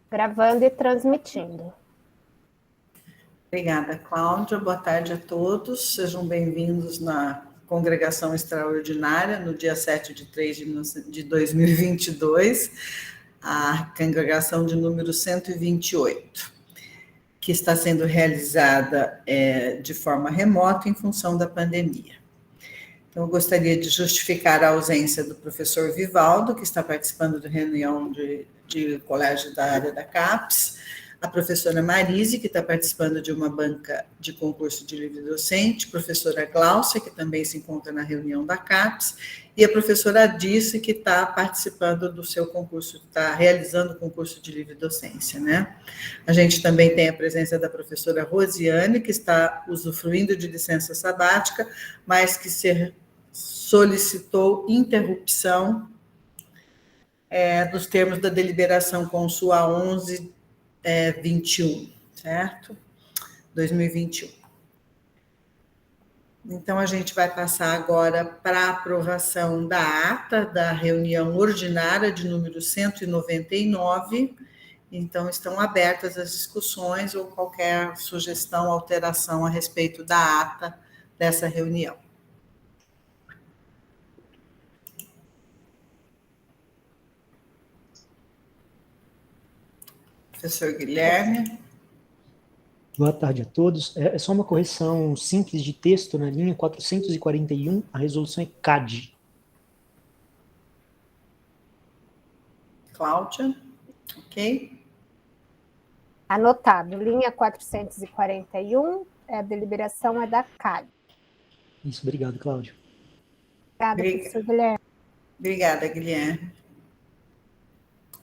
Gravando e transmitindo. Obrigada, Cláudia. Boa tarde a todos. Sejam bem-vindos na Congregação Extraordinária, no dia 7 de 3 de 2022, a congregação de número 128, que está sendo realizada de forma remota em função da pandemia. Então, eu gostaria de justificar a ausência do professor Vivaldo, que está participando da reunião de colégio da área da CAPES, a professora Marise, que está participando de uma banca de concurso de livre docente, a professora Gláucia, que também se encontra na reunião da CAPES, e a professora Adice, que está participando do seu concurso, está realizando o concurso de livre docência, né? A gente também tem a presença da professora Rosiane, que está usufruindo de licença sabática, mas que solicitou interrupção dos termos da deliberação Consua 1121, certo? 2021. Então, a gente vai passar agora para a aprovação da ata da reunião ordinária de número 199. Então, estão abertas as discussões ou qualquer sugestão, alteração a respeito da ata dessa reunião. Professor Guilherme. Boa tarde a todos. É só uma correção simples de texto na linha 441, a resolução é CAD. Cláudia, ok. Anotado, linha 441, a deliberação é da CAD. Isso, obrigado, Cláudio. Obrigada, professor Guilherme. Obrigada, Guilherme.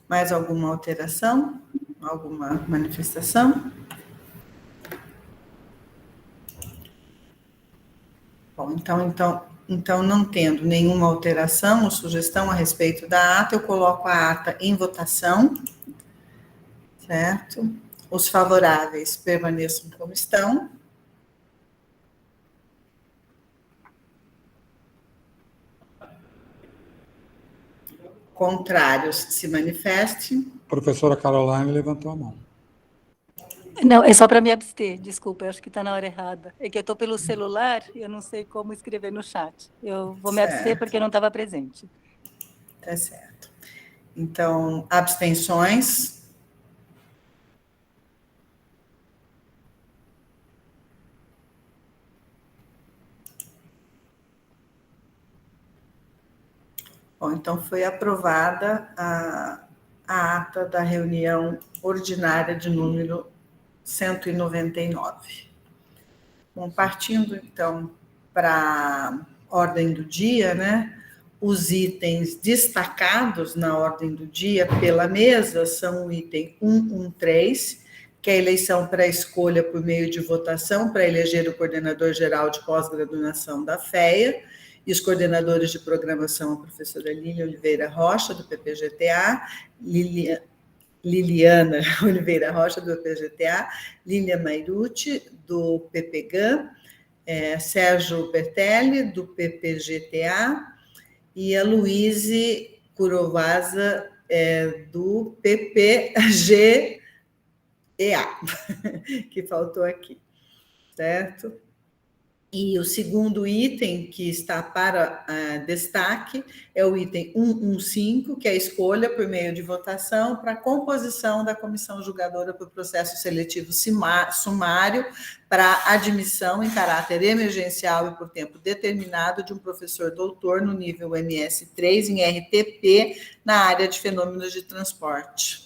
Mais alguma alteração? Alguma manifestação? Bom, então, não tendo nenhuma alteração ou sugestão a respeito da ata, eu coloco a ata em votação, certo? Os favoráveis permaneçam como estão. Contrários, se manifestem. Professora Caroline levantou a mão. Não, é só para me abster, desculpa, eu acho que está na hora errada. É que eu estou pelo celular e eu não sei como escrever no chat. Eu vou me abster porque eu não estava presente. Tá certo. Então, abstenções. Bom, então foi aprovada a ata da reunião ordinária de número 199. Bom, partindo então para a ordem do dia, né? Os itens destacados na ordem do dia pela mesa são o item 113, que é a eleição para a escolha por meio de votação para eleger o coordenador geral de pós-graduação da FEA, e os coordenadores de programação, a professora Lília Oliveira Rocha, do PPGTA, Liliana Oliveira Rocha, do PPGTA, Lília Mairuti, do PPGAN, Sérgio Bertelli, do PPGTA, e a Luíse Curovasa, do PPGEA, que faltou aqui, certo? E o segundo item que está para destaque é o item 115, que é a escolha por meio de votação para a composição da comissão julgadora para o processo seletivo sumário para admissão em caráter emergencial e por tempo determinado de um professor doutor no nível MS3 em RTP na área de fenômenos de transporte.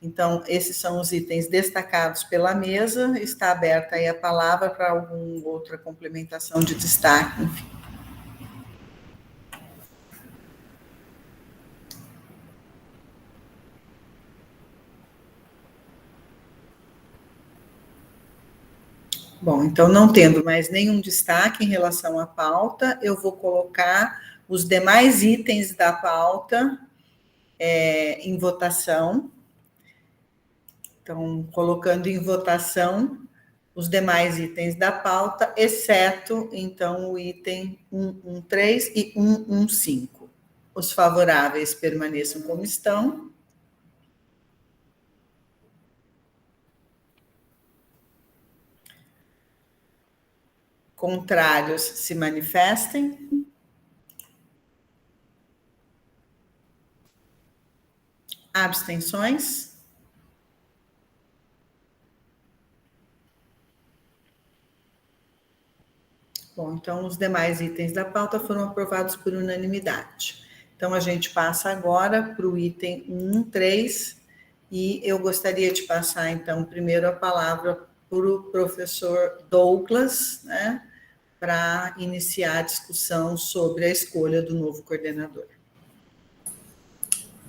Então, esses são os itens destacados pela mesa. Está aberta aí a palavra para alguma outra complementação de destaque, enfim. Bom, então, não tendo mais nenhum destaque em relação à pauta, eu vou colocar os demais itens da pauta em votação. Então, colocando em votação os demais itens da pauta, exceto, então, o item 113 e 115. Os favoráveis permaneçam como estão. Contrários se manifestem. Abstenções. Bom, então os demais itens da pauta foram aprovados por unanimidade. Então a gente passa agora para o item 1.3 e eu gostaria de passar então primeiro a palavra para o professor Douglas, né, para iniciar a discussão sobre a escolha do novo coordenador.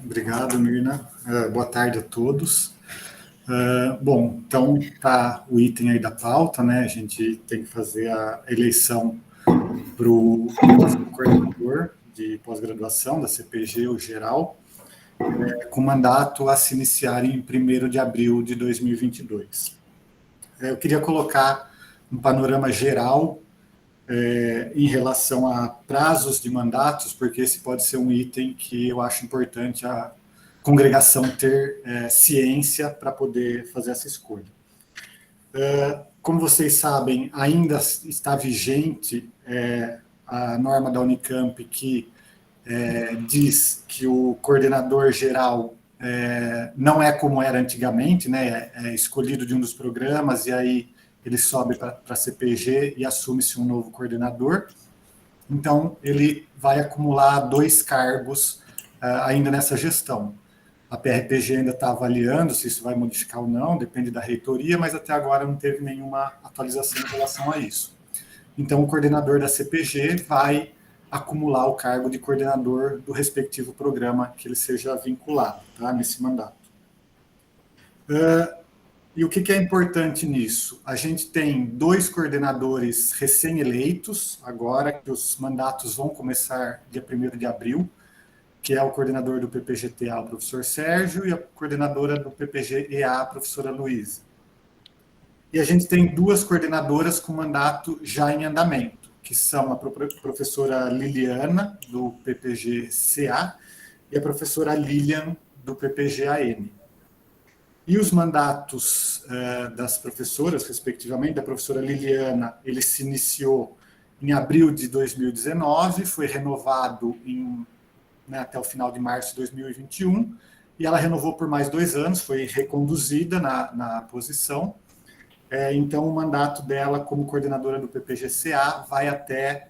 Obrigado, Mirna. Boa tarde a todos. Bom, então tá o item aí da pauta, né? A gente tem que fazer a eleição para o coordenador de pós-graduação da CPG, o geral, com mandato a se iniciar em 1º de abril de 2022. Eu queria colocar um panorama geral em relação a prazos de mandatos, porque esse pode ser um item que eu acho importante a congregação ter ciência para poder fazer essa escolha. Como vocês sabem, ainda está vigente a norma da Unicamp que diz que o coordenador geral não é como era antigamente, né? É escolhido de um dos programas e aí ele sobe para a CPG e assume-se um novo coordenador. Então, ele vai acumular 2 cargos ainda nessa gestão. A PRPG ainda está avaliando se isso vai modificar ou não, depende da reitoria, mas até agora não teve nenhuma atualização em relação a isso. Então, o coordenador da CPG vai acumular o cargo de coordenador do respectivo programa que ele seja vinculado, tá, nesse mandato. E o que é importante nisso? A gente tem 2 coordenadores recém-eleitos, agora que os mandatos vão começar dia 1º de abril, que é o coordenador do PPGTA, o professor Sérgio, e a coordenadora do PPG-EA, a professora Luísa. E a gente tem 2 coordenadoras com mandato já em andamento, que são a professora Liliana, do PPG-CA, e a professora Lilian, do PPG-AN. E os mandatos das professoras, respectivamente, da professora Liliana, ele se iniciou em abril de 2019, foi renovado até o final de março de 2021, e ela renovou por mais 2 anos, foi reconduzida na posição. Então, o mandato dela como coordenadora do PPG-CA vai até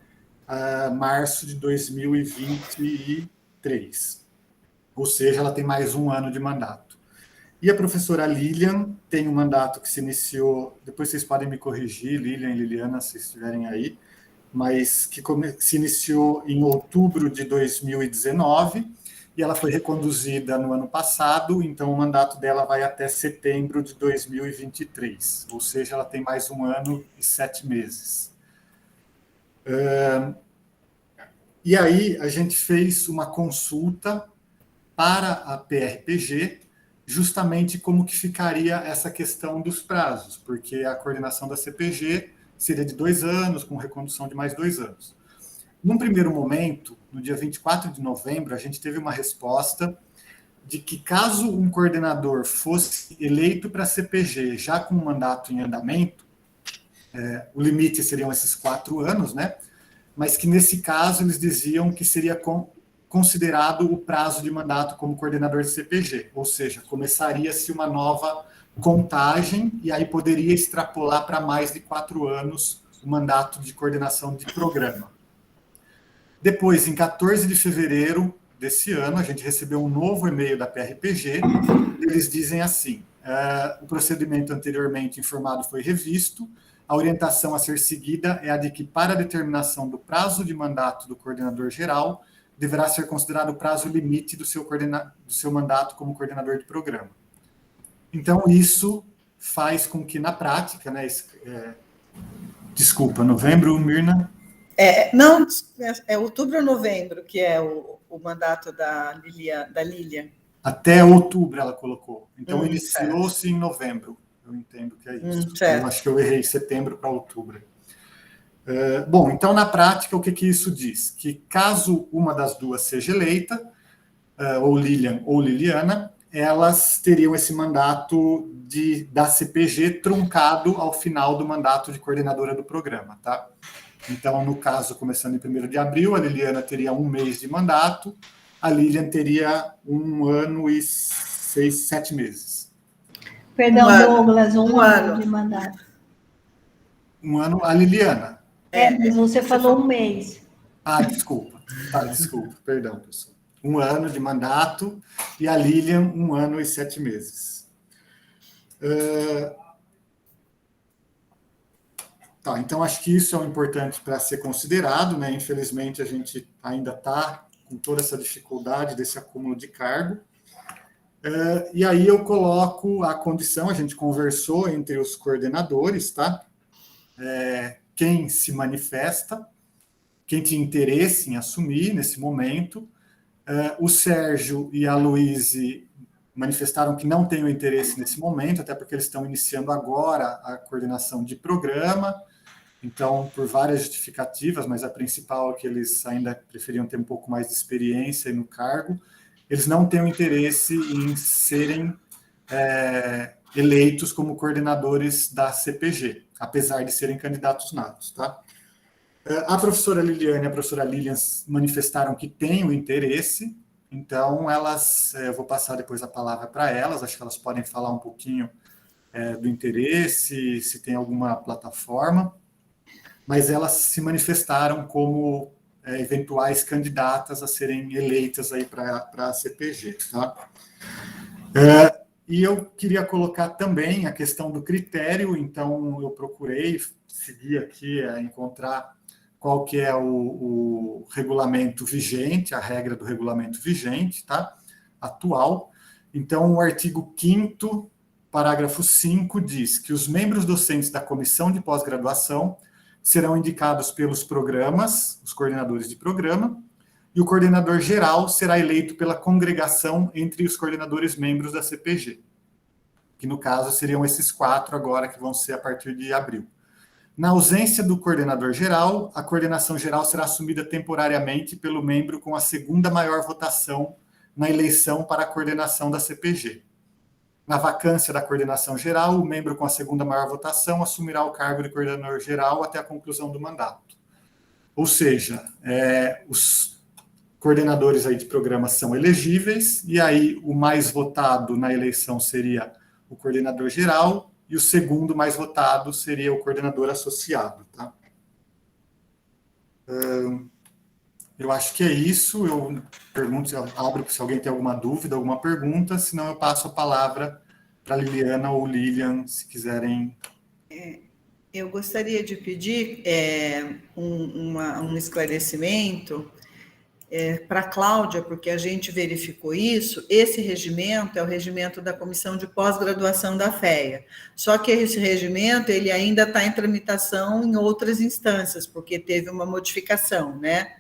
março de 2023. Ou seja, ela tem mais 1 ano de mandato. E a professora Lilian tem um mandato que se iniciou, depois vocês podem me corrigir, Lilian e Liliana, se estiverem aí, mas que se iniciou em outubro de 2019, e ela foi reconduzida no ano passado, então o mandato dela vai até setembro de 2023, ou seja, ela tem mais 1 ano e 7 meses. E aí a gente fez uma consulta para a PRPG, justamente como que ficaria essa questão dos prazos, porque a coordenação da CPG seria de 2 anos, com recondução de mais 2 anos. Num primeiro momento, no dia 24 de novembro, a gente teve uma resposta de que caso um coordenador fosse eleito para a CPG já com um mandato em andamento, o limite seriam esses 4 anos, né? Mas que nesse caso eles diziam que seria considerado o prazo de mandato como coordenador de CPG, ou seja, começaria-se uma nova contagem e aí poderia extrapolar para mais de 4 anos o mandato de coordenação de programa. Depois, em 14 de fevereiro desse ano, a gente recebeu um novo e-mail da PRPG, eles dizem assim, o procedimento anteriormente informado foi revisto, a orientação a ser seguida é a de que, para a determinação do prazo de mandato do coordenador geral, deverá ser considerado o prazo limite do seu mandato como coordenador de programa. Então, isso faz com que, na prática, né, desculpa, novembro, Mirna? Não, é outubro ou novembro que é o mandato da Lilian. Até outubro ela colocou. Então, iniciou-se em novembro. Eu entendo que é isso. Eu acho que eu errei setembro para outubro. Bom, então, na prática, o que isso diz? Que caso uma das duas seja eleita, ou Lilian ou Liliana, elas teriam esse mandato da CPG truncado ao final do mandato de coordenadora do programa, tá? Então, no caso, começando em 1º de abril, a Liliana teria 1 mês de mandato, a Lilian teria 1 ano e 7 meses. Perdão, Douglas, um ano ano de mandato. 1 ano, a Liliana. Mas você falou 1 mês. Ah, desculpa. Tá, desculpa, perdão, pessoal. 1 ano de mandato e a Lilian 1 ano e 7 meses. Tá, então acho que isso é importante para ser considerado, né? Infelizmente a gente ainda está com toda essa dificuldade desse acúmulo de cargo. E aí eu coloco a condição, a gente conversou entre os coordenadores, tá? Quem se manifesta, quem tinha interesse em assumir nesse momento. O Sérgio e a Luíse manifestaram que não têm o interesse nesse momento, até porque eles estão iniciando agora a coordenação de programa, então, por várias justificativas, mas a principal é que eles ainda preferiam ter um pouco mais de experiência no cargo, eles não têm o interesse em serem eleitos como coordenadores da CPG, apesar de serem candidatos natos, tá? A professora Liliane e a professora Lilian manifestaram que têm o interesse, então eu vou passar depois a palavra para elas, acho que elas podem falar um pouquinho do interesse, se tem alguma plataforma, mas elas se manifestaram como eventuais candidatas a serem eleitas aí para a CPG, tá? E eu queria colocar também a questão do critério, então eu procurei seguir aqui, encontrar qual que é o regulamento vigente, a regra do regulamento vigente, tá? Atual. Então, o artigo 5º, parágrafo 5, diz que os membros docentes da comissão de pós-graduação serão indicados pelos programas, os coordenadores de programa, e o coordenador geral será eleito pela congregação entre os coordenadores membros da CPG, que no caso seriam esses 4 agora, que vão ser a partir de abril. Na ausência do coordenador geral, a coordenação geral será assumida temporariamente pelo membro com a 2ª maior votação na eleição para a coordenação da CPG. Na vacância da coordenação geral, o membro com a 2ª maior votação assumirá o cargo de coordenador geral até a conclusão do mandato. Ou seja, os coordenadores aí de programa são elegíveis, e aí o mais votado na eleição seria o coordenador geral, e o 2º mais votado seria o coordenador associado, tá? Eu acho que é isso. Eu abro se alguém tem alguma dúvida, alguma pergunta, senão eu passo a palavra para Liliana ou Lilian, se quiserem. Eu gostaria de pedir um esclarecimento para a Cláudia, porque a gente verificou isso. Esse regimento é o regimento da Comissão de Pós-Graduação da FEA. Só que esse regimento ele ainda está em tramitação em outras instâncias, porque teve uma modificação, né?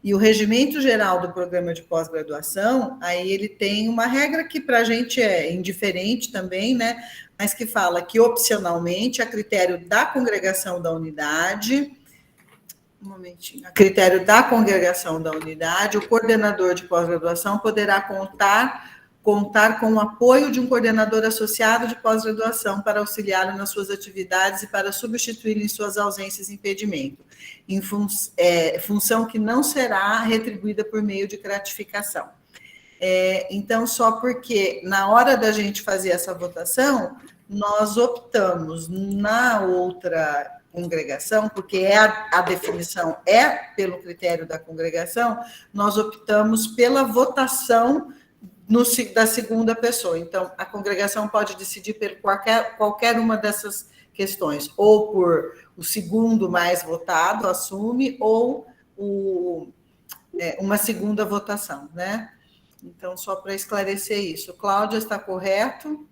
E o regimento geral do programa de pós-graduação, aí ele tem uma regra que para a gente é indiferente também, né? Mas que fala que, opcionalmente, a critério da congregação da unidade... A critério da congregação da unidade, o coordenador de pós-graduação poderá contar com o apoio de um coordenador associado de pós-graduação para auxiliá-lo nas suas atividades e para substituí-lo em suas ausências e impedimento, em função que não será retribuída por meio de gratificação. Então, só porque na hora da gente fazer essa votação, nós optamos na outra congregação, porque a definição é pelo critério da congregação, nós optamos pela votação da 2ª pessoa. Então, a congregação pode decidir por qualquer uma dessas questões, ou por o 2º mais votado assume, ou uma 2ª votação, né? Então, só para esclarecer isso. Cláudia, está correto?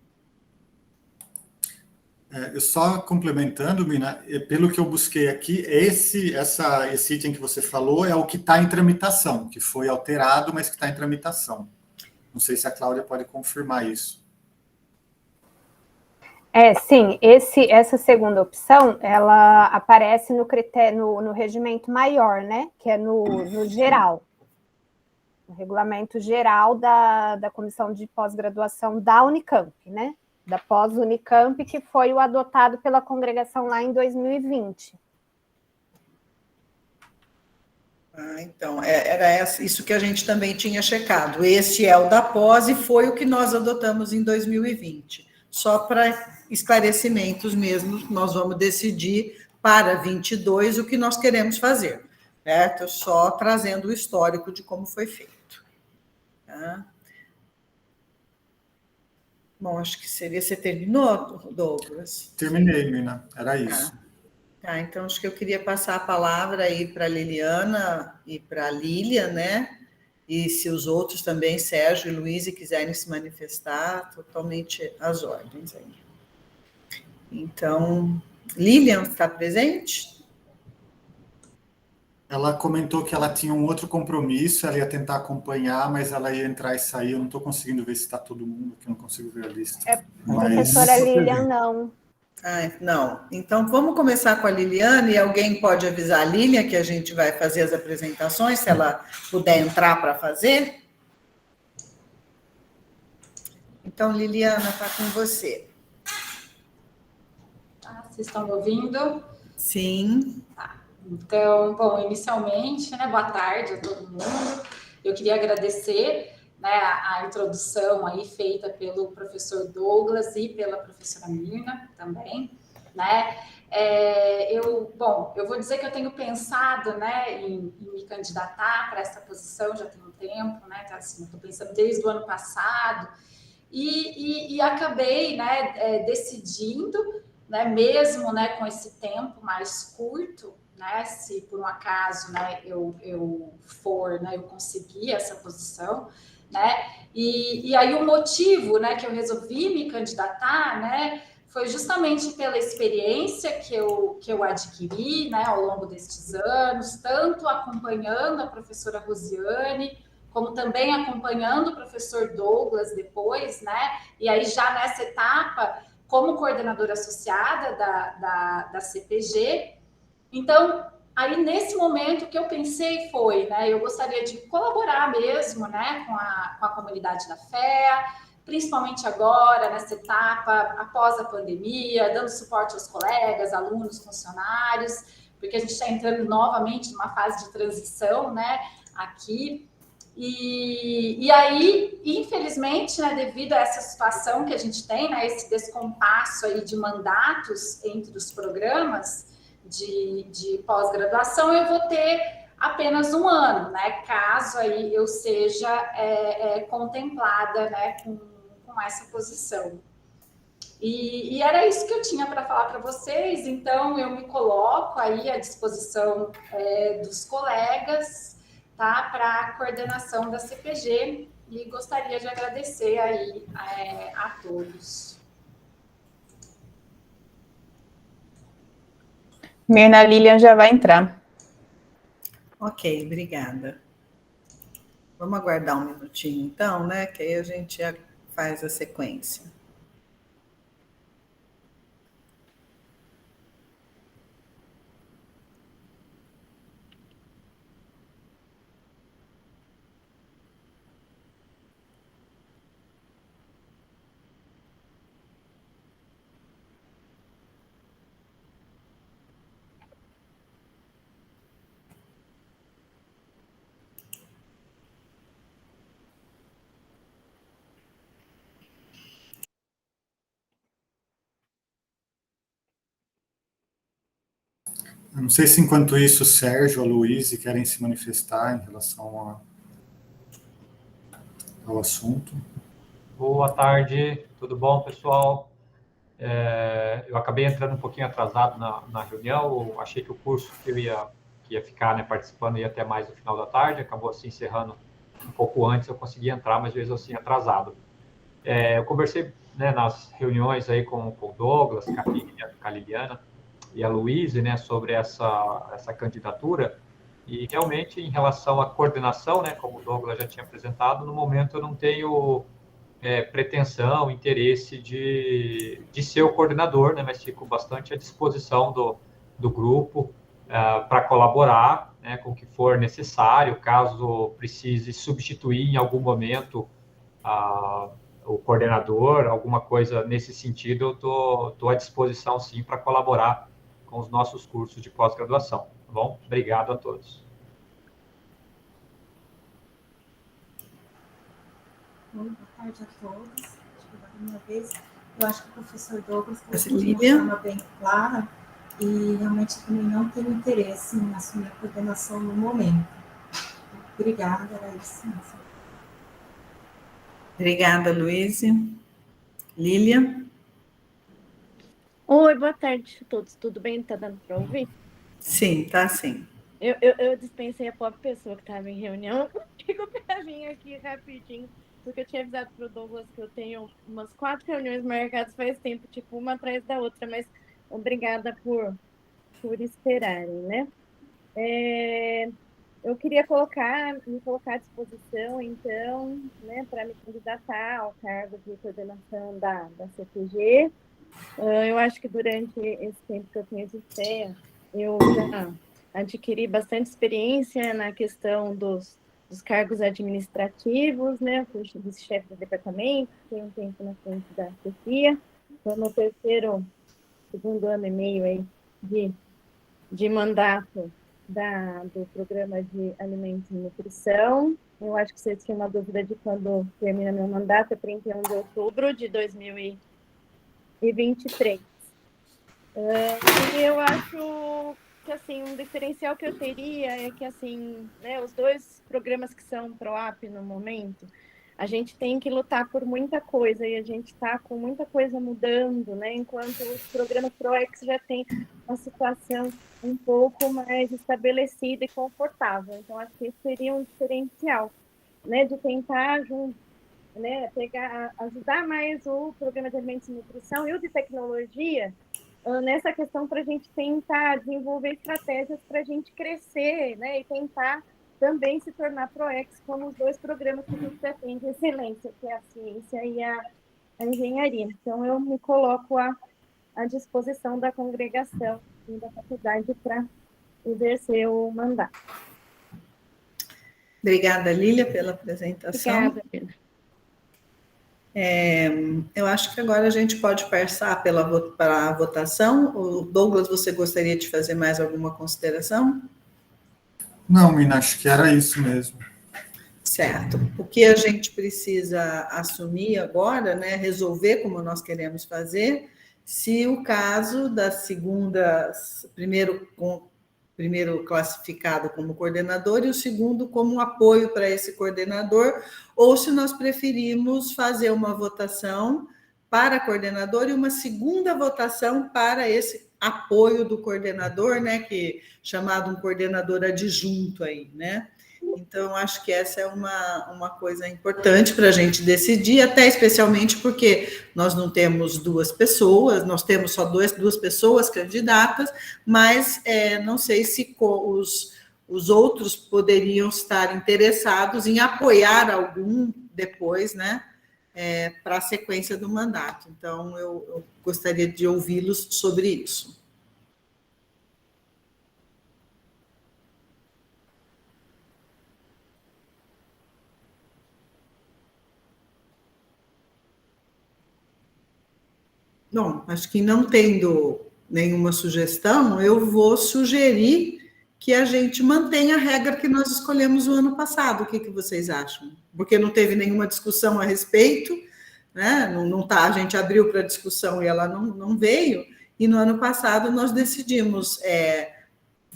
Eu só complementando, Mina, pelo que eu busquei aqui, esse item que você falou é o que está em tramitação, que foi alterado, mas que está em tramitação. Não sei se a Cláudia pode confirmar isso. Sim, essa 2ª opção, ela aparece no critério, no regimento maior, né? Que é no geral. o regulamento geral da comissão de pós-graduação da Unicamp, né? Da pós-Unicamp, que foi o adotado pela congregação lá em 2020. Então, era isso que a gente também tinha checado. Este é o da pós e foi o que nós adotamos em 2020. Só para esclarecimentos mesmo, nós vamos decidir para 22 o que nós queremos fazer, certo? Só trazendo o histórico de como foi feito. Tá? Bom, acho que seria... Você terminou, Douglas? Terminei, Mirna. Era isso. Tá, então acho que eu queria passar a palavra aí para a Liliana e para a Lília, né? E se os outros também, Sérgio e Luiz, quiserem se manifestar, totalmente às ordens aí. Então, Lilian está presente? Ela comentou que ela tinha um outro compromisso, ela ia tentar acompanhar, mas ela ia entrar e sair. Eu não estou conseguindo ver se está todo mundo, que eu não consigo ver a lista. Professora Lilian, não. Não. Então, vamos começar com a Liliana, e alguém pode avisar a Lília que a gente vai fazer as apresentações, se ela puder entrar para fazer. Então, Liliana, está com você. Vocês estão me ouvindo? Sim. Então, bom, inicialmente, né, boa tarde a todo mundo. Eu queria agradecer, né, a introdução aí feita pelo professor Douglas e pela professora Mirna também, né? Eu vou dizer que eu tenho pensado, né, em me candidatar para essa posição já tem um tempo, né? Então, assim, estou pensando desde o ano passado e acabei, né, decidindo, né, mesmo, né, com esse tempo mais curto, né, se por um acaso, né, eu for, né, eu conseguir essa posição, né, e aí o motivo, né, que eu resolvi me candidatar, né, foi justamente pela experiência que eu adquiri, né, ao longo destes anos, tanto acompanhando a professora Rosiane, como também acompanhando o professor Douglas depois, né, e aí já nessa etapa, como coordenadora associada da CPG. Então, aí nesse momento o que eu pensei foi, né, eu gostaria de colaborar mesmo, né, com a comunidade da FEA, principalmente agora, nessa etapa, após a pandemia, dando suporte aos colegas, alunos, funcionários, porque a gente está entrando novamente numa fase de transição, né, aqui. E aí, infelizmente, né, devido a essa situação que a gente tem, né, esse descompasso aí de mandatos entre os programas de pós-graduação, eu vou ter apenas um ano, né, caso aí eu seja contemplada, né, com essa posição. E era isso que eu tinha para falar para vocês, então eu me coloco aí à disposição dos colegas, tá, para a coordenação da CPG, e gostaria de agradecer aí a todos. Mirna, Lilian já vai entrar. Ok, obrigada. Vamos aguardar um minutinho, então, né, que aí a gente faz a sequência. Eu não sei se, enquanto isso, o Sérgio ou a Luísa querem se manifestar em relação ao assunto. Boa tarde, tudo bom, pessoal? Eu acabei entrando um pouquinho atrasado na reunião, eu achei que o curso que eu ia ficar, né, participando ia até mais no final da tarde, acabou assim encerrando um pouco antes, eu consegui entrar, mas mesmo assim atrasado. Eu conversei, né, nas reuniões aí com o Douglas, com a Liliana e a Luísa, né, sobre essa candidatura, e realmente em relação à coordenação, né, como o Douglas já tinha apresentado, no momento eu não tenho pretensão, interesse de ser o coordenador, né, mas fico bastante à disposição do grupo para colaborar, né, com o que for necessário, caso precise substituir em algum momento o coordenador, alguma coisa nesse sentido, eu estou à disposição, sim, para colaborar com os nossos cursos de pós-graduação, tá bom? Obrigado a todos. Boa tarde a todos. Acho que da minha vez, eu acho que o professor Douglas Sim, colocou de uma forma bem clara e realmente também não tenho interesse em assumir a coordenação no momento. Obrigada, era isso. Obrigada, Luísa. Lília? Oi, boa tarde a todos. Tudo bem? Tá dando para ouvir? Sim, tá sim. Eu dispensei a pobre pessoa que estava em reunião. Digo para vir aqui rapidinho, porque eu tinha avisado para o Douglas que eu tenho umas 4 reuniões marcadas faz tempo, tipo, uma atrás da outra, mas obrigada por esperarem, né? Eu queria me colocar à disposição, então, né, para me candidatar ao cargo de coordenação da CTG. Eu acho que durante esse tempo que eu tenho de CEA, eu já adquiri bastante experiência na questão dos cargos administrativos, né? Fui vice-chefe do departamento, fiquei um tempo na frente da chefia, estou no segundo ano e meio aí de mandato do programa de alimentos e nutrição. Eu acho que vocês tinham uma dúvida de quando termina meu mandato, é 31 de outubro de 2023. E eu acho que, assim, um diferencial que eu teria é que, assim, né, os 2 programas que são PROAP no momento, a gente tem que lutar por muita coisa e a gente está com muita coisa mudando, né, enquanto os programas PROEX já têm uma situação um pouco mais estabelecida e confortável. Então, acho que esse seria um diferencial, né, de tentar né, ajudar mais o programa de alimentos e nutrição e o de tecnologia nessa questão para a gente tentar desenvolver estratégias para a gente crescer, né, e tentar também se tornar PROEX como os 2 programas que a gente pretende excelência, que é a ciência e a engenharia. Então, eu me coloco à disposição da congregação e da faculdade para exercer o mandato. Obrigada, Lília, pela apresentação. Obrigada, Pedro. Eu acho que agora a gente pode passar para a votação. O Douglas, você gostaria de fazer mais alguma consideração? Não, Mina, acho que era isso mesmo. Certo. O que a gente precisa assumir agora, né, resolver como nós queremos fazer, se o caso da primeiro classificado como coordenador e o segundo como apoio para esse coordenador, ou se nós preferimos fazer uma votação para coordenador e uma segunda votação para esse apoio do coordenador, né, chamado um coordenador adjunto aí, né? Então, acho que essa é uma coisa importante para a gente decidir, até especialmente porque nós não temos 2 pessoas, nós temos só 2 pessoas candidatas, mas não sei se os outros poderiam estar interessados em apoiar algum depois, né, para a sequência do mandato. Então, eu gostaria de ouvi-los sobre isso. Bom, acho que não tendo nenhuma sugestão, eu vou sugerir que a gente mantenha a regra que nós escolhemos o ano passado. O que vocês acham? Porque não teve nenhuma discussão a respeito, né? A gente abriu para discussão e ela não veio, e no ano passado nós decidimos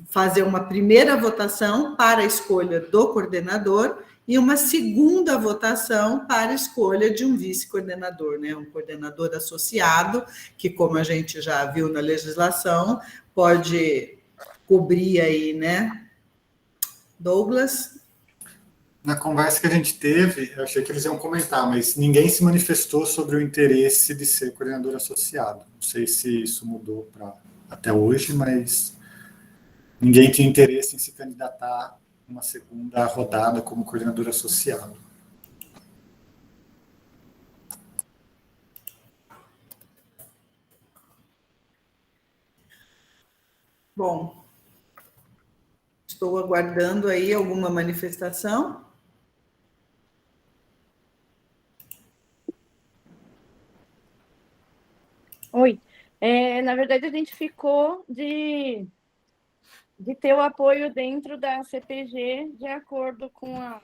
fazer uma primeira votação para a escolha do coordenador e uma segunda votação para a escolha de um vice-coordenador, né? Um coordenador associado, que, como a gente já viu na legislação, pode cobrir aí, né? Douglas? Na conversa que a gente teve, eu achei que eles iam comentar, mas ninguém se manifestou sobre o interesse de ser coordenador associado. Não sei se isso mudou até hoje, mas ninguém tinha interesse em se candidatar uma segunda rodada como coordenador associado. Bom, Estou aguardando aí alguma manifestação. Oi. Na verdade, a gente ficou de ter o apoio dentro da CPG de acordo com a...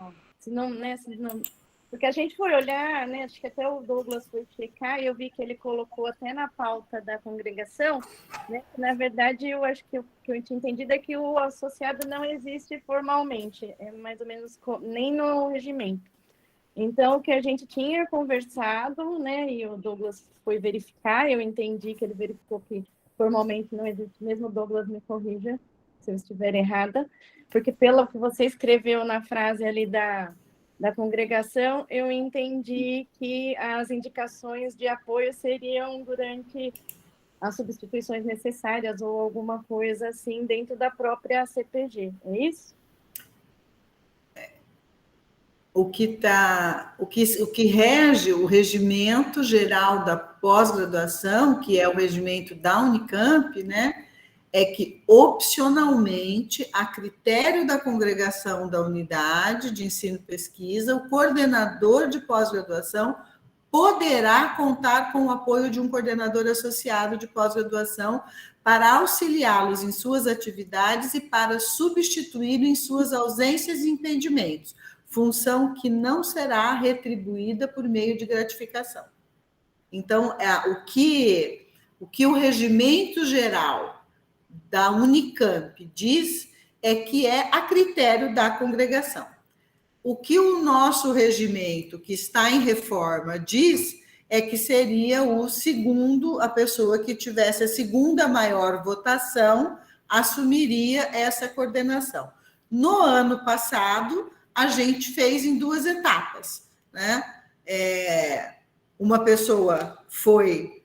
porque a gente foi olhar, né? Acho que até o Douglas foi checar, e eu vi que ele colocou até na pauta da congregação, né? Na verdade, eu acho que o que eu tinha entendido é que o associado não existe formalmente, é mais ou menos nem no regimento. Então, o que a gente tinha conversado, né? E o Douglas foi verificar, eu entendi que ele verificou que formalmente não existe, mesmo o Douglas me corrija se eu estiver errada, porque pelo que você escreveu na frase ali da congregação, eu entendi que as indicações de apoio seriam durante as substituições necessárias ou alguma coisa assim dentro da própria CPG, é isso? O que rege o regimento geral da pós-graduação, que é o regimento da Unicamp, né, é que, opcionalmente, a critério da congregação da unidade de ensino e pesquisa, o coordenador de pós-graduação poderá contar com o apoio de um coordenador associado de pós-graduação para auxiliá-los em suas atividades e para substituí-lo em suas ausências e impedimentos, função que não será retribuída por meio de gratificação. Então, o que o regimento geral da Unicamp diz é que é a critério da congregação. O que o nosso regimento, que está em reforma, diz é que seria o segundo, a pessoa que tivesse a segunda maior votação assumiria essa coordenação. No ano passado, a gente fez em 2 etapas, né? Uma pessoa foi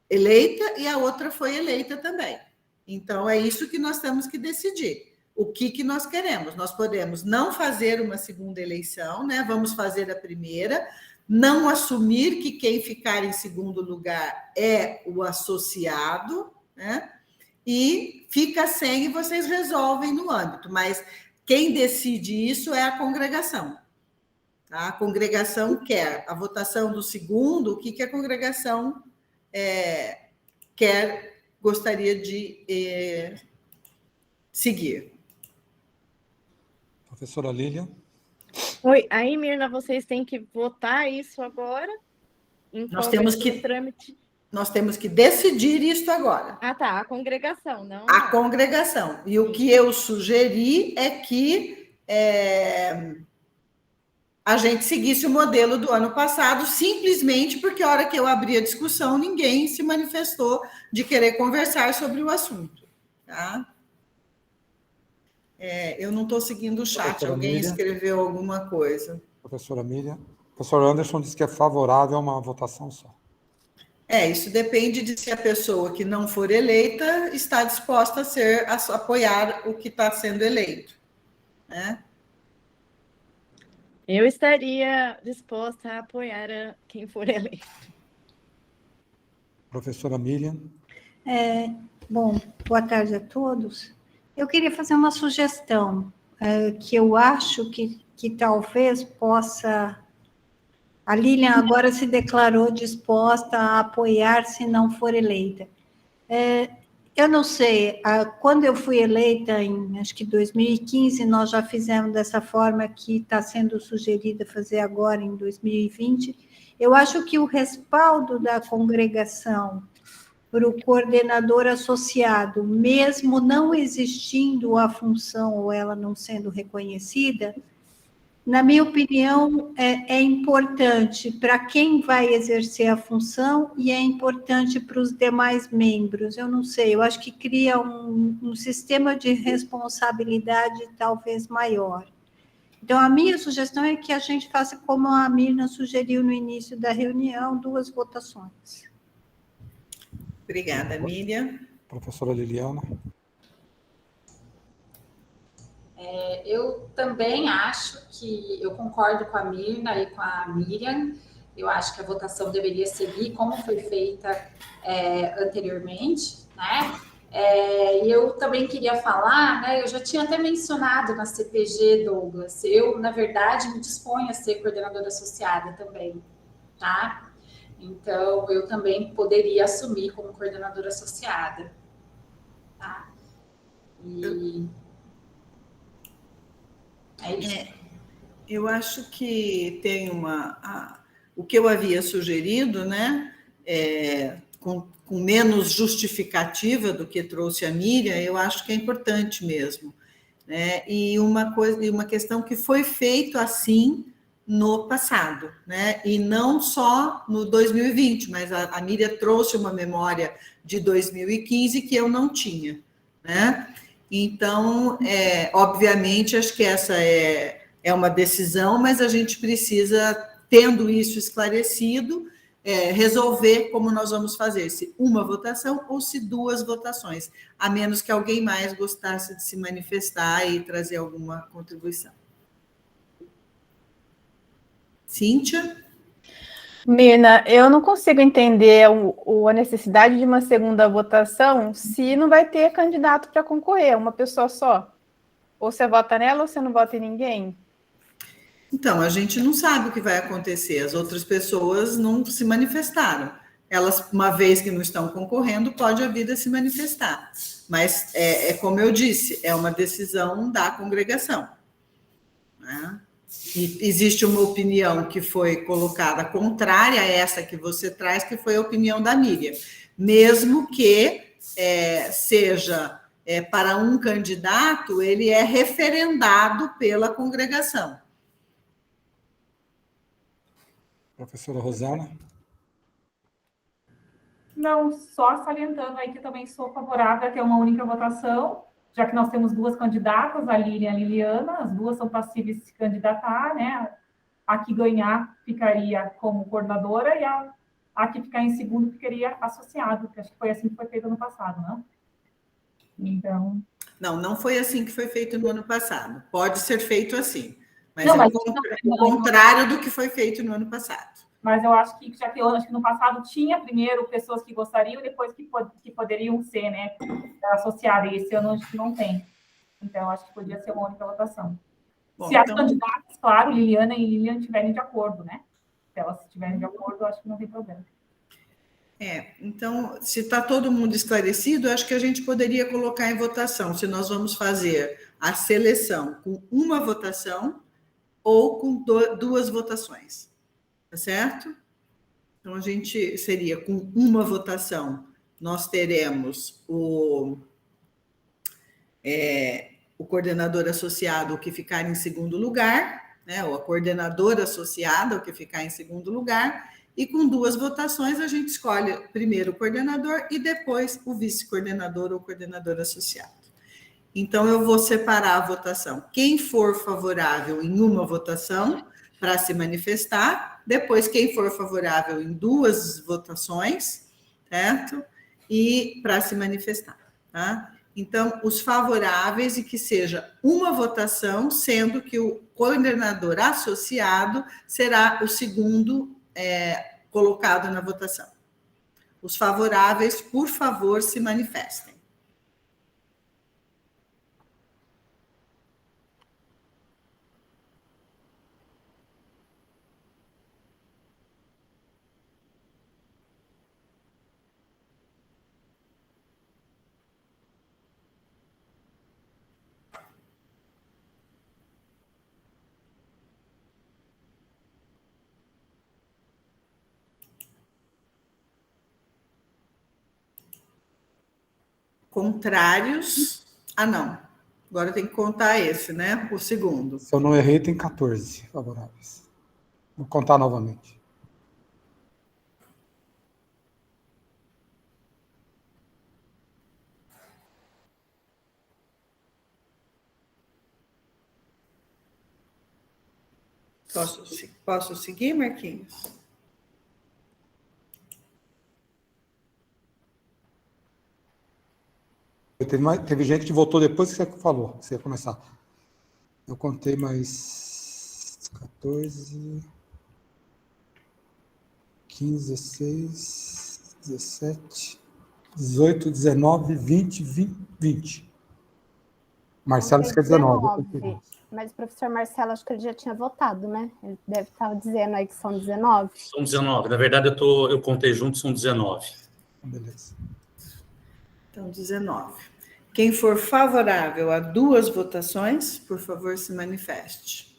eleita e a outra foi eleita também. Então, é isso que nós temos que decidir. O que nós queremos? Nós podemos não fazer uma segunda eleição, né? Vamos fazer a primeira, não assumir que quem ficar em segundo lugar é o associado, né? E fica sem e vocês resolvem no âmbito, mas quem decide isso é a congregação. Tá? A congregação quer a votação do segundo, o que a congregação gostaria de seguir. Professora Lília. Oi, aí, Mirna, vocês têm que votar isso agora? Nós temos que decidir isso agora. Ah, tá, a congregação, não? A congregação. E o que eu sugeri é que a gente seguisse o modelo do ano passado, simplesmente porque a hora que eu abri a discussão, ninguém se manifestou de querer conversar sobre o assunto. Tá? Eu não estou seguindo o chat. Professora Alguém Miriam. escreveu alguma coisa. Professora Miriam. O professor Anderson disse que é favorável a uma votação só. Isso depende de se a pessoa que não for eleita está disposta a apoiar o que está sendo eleito. Né? Eu estaria disposta a apoiar quem for eleito. Professora Miriam. Bom, boa tarde a todos. Eu queria fazer uma sugestão, que eu acho que talvez possa... A Lilian agora se declarou disposta a apoiar se não for eleita. Eu não sei, quando eu fui eleita, em acho que 2015, nós já fizemos dessa forma que está sendo sugerida fazer agora, em 2020. Eu acho que o respaldo da congregação para o coordenador associado, mesmo não existindo a função ou ela não sendo reconhecida, na minha opinião, é importante para quem vai exercer a função e é importante para os demais membros. Eu não sei, eu acho que cria um sistema de responsabilidade talvez maior. Então, a minha sugestão é que a gente faça como a Mirna sugeriu no início da reunião, 2 votações. Obrigada, Miriam. Professora Liliana. Eu também acho que eu concordo com a Mirna e com a Miriam. Eu acho que a votação deveria seguir como foi feita anteriormente, né? E eu também queria falar, né, eu já tinha até mencionado na CPG, Douglas, eu, na verdade, me disponho a ser coordenadora associada também, tá? Então, eu também poderia assumir como coordenadora associada, tá? E é isso. Eu acho que tem o que eu havia sugerido, né, com menos justificativa do que trouxe a Miriam, eu acho que é importante mesmo, né? E uma questão que foi feito assim no passado, né? E não só no 2020, mas a Miriam trouxe uma memória de 2015 que eu não tinha, né? Então, obviamente, acho que essa é uma decisão, mas a gente precisa, tendo isso esclarecido, resolver como nós vamos fazer, se uma votação ou se duas votações, a menos que alguém mais gostasse de se manifestar e trazer alguma contribuição. Cíntia? Mirna, eu não consigo entender a necessidade de uma segunda votação se não vai ter candidato para concorrer, uma pessoa só. Ou você vota nela ou você não vota em ninguém. Então, a gente não sabe o que vai acontecer. As outras pessoas não se manifestaram. Elas, uma vez que não estão concorrendo, pode a vida se manifestar. Mas, como eu disse, é uma decisão da congregação, né? E existe uma opinião que foi colocada contrária a essa que você traz, que foi a opinião da Miriam. Mesmo que seja para um candidato, ele é referendado pela congregação. Professora Rosana? Não, só salientando aí que também sou favorável a ter uma única votação, já que nós temos duas candidatas, a Lilian e a Liliana, as duas são passíveis de se candidatar, né? A que ganhar ficaria como coordenadora e a que ficar em segundo ficaria associado, que acho que foi assim que foi feito no passado, não? Então... Não foi assim que foi feito no ano passado. Pode ser feito assim, mas não, é o contrário do que foi feito no ano passado. Mas eu acho que, já que eu acho que no passado tinha primeiro pessoas que gostariam e depois que poderiam ser, né, associadas. Esse ano acho que não tem. Então, acho que podia ser uma única votação. Bom, se as candidatas, claro, Liliana e Lilian estiverem de acordo, né? Se elas estiverem de acordo, eu acho que não tem problema. Então, se está todo mundo esclarecido, acho que a gente poderia colocar em votação se nós vamos fazer a seleção com uma votação ou com duas votações. Tá certo? Então, a gente seria com uma votação, nós teremos o coordenador associado, o que ficar em segundo lugar, né? Ou a coordenadora associada, o que ficar em segundo lugar, e com duas votações a gente escolhe primeiro o coordenador e depois o vice-coordenador ou coordenador associado. Então, eu vou separar a votação. Quem for favorável em uma votação, para se manifestar, depois quem for favorável em duas votações, certo? E para se manifestar, tá? Então, os favoráveis e que seja uma votação, sendo que o coordenador associado será o segundo colocado na votação. Os favoráveis, por favor, se manifestem. Contrários? Não. Agora tem que contar esse, né? O segundo. Se eu não errei, tem 14 favoráveis. Vou contar novamente. Posso seguir, Marquinhos? Teve gente que votou depois que você falou, que você ia começar. Eu contei mais 14, 15, 16, 17, 18, 19, 20, 20. Marcelo quer 19. Mas o professor Marcelo, acho que ele já tinha votado, né? Ele deve estar dizendo aí que são 19. São 19. Na verdade, eu contei junto, são 19. Beleza. Então, 19. Quem for favorável a 2 votações, por favor, se manifeste.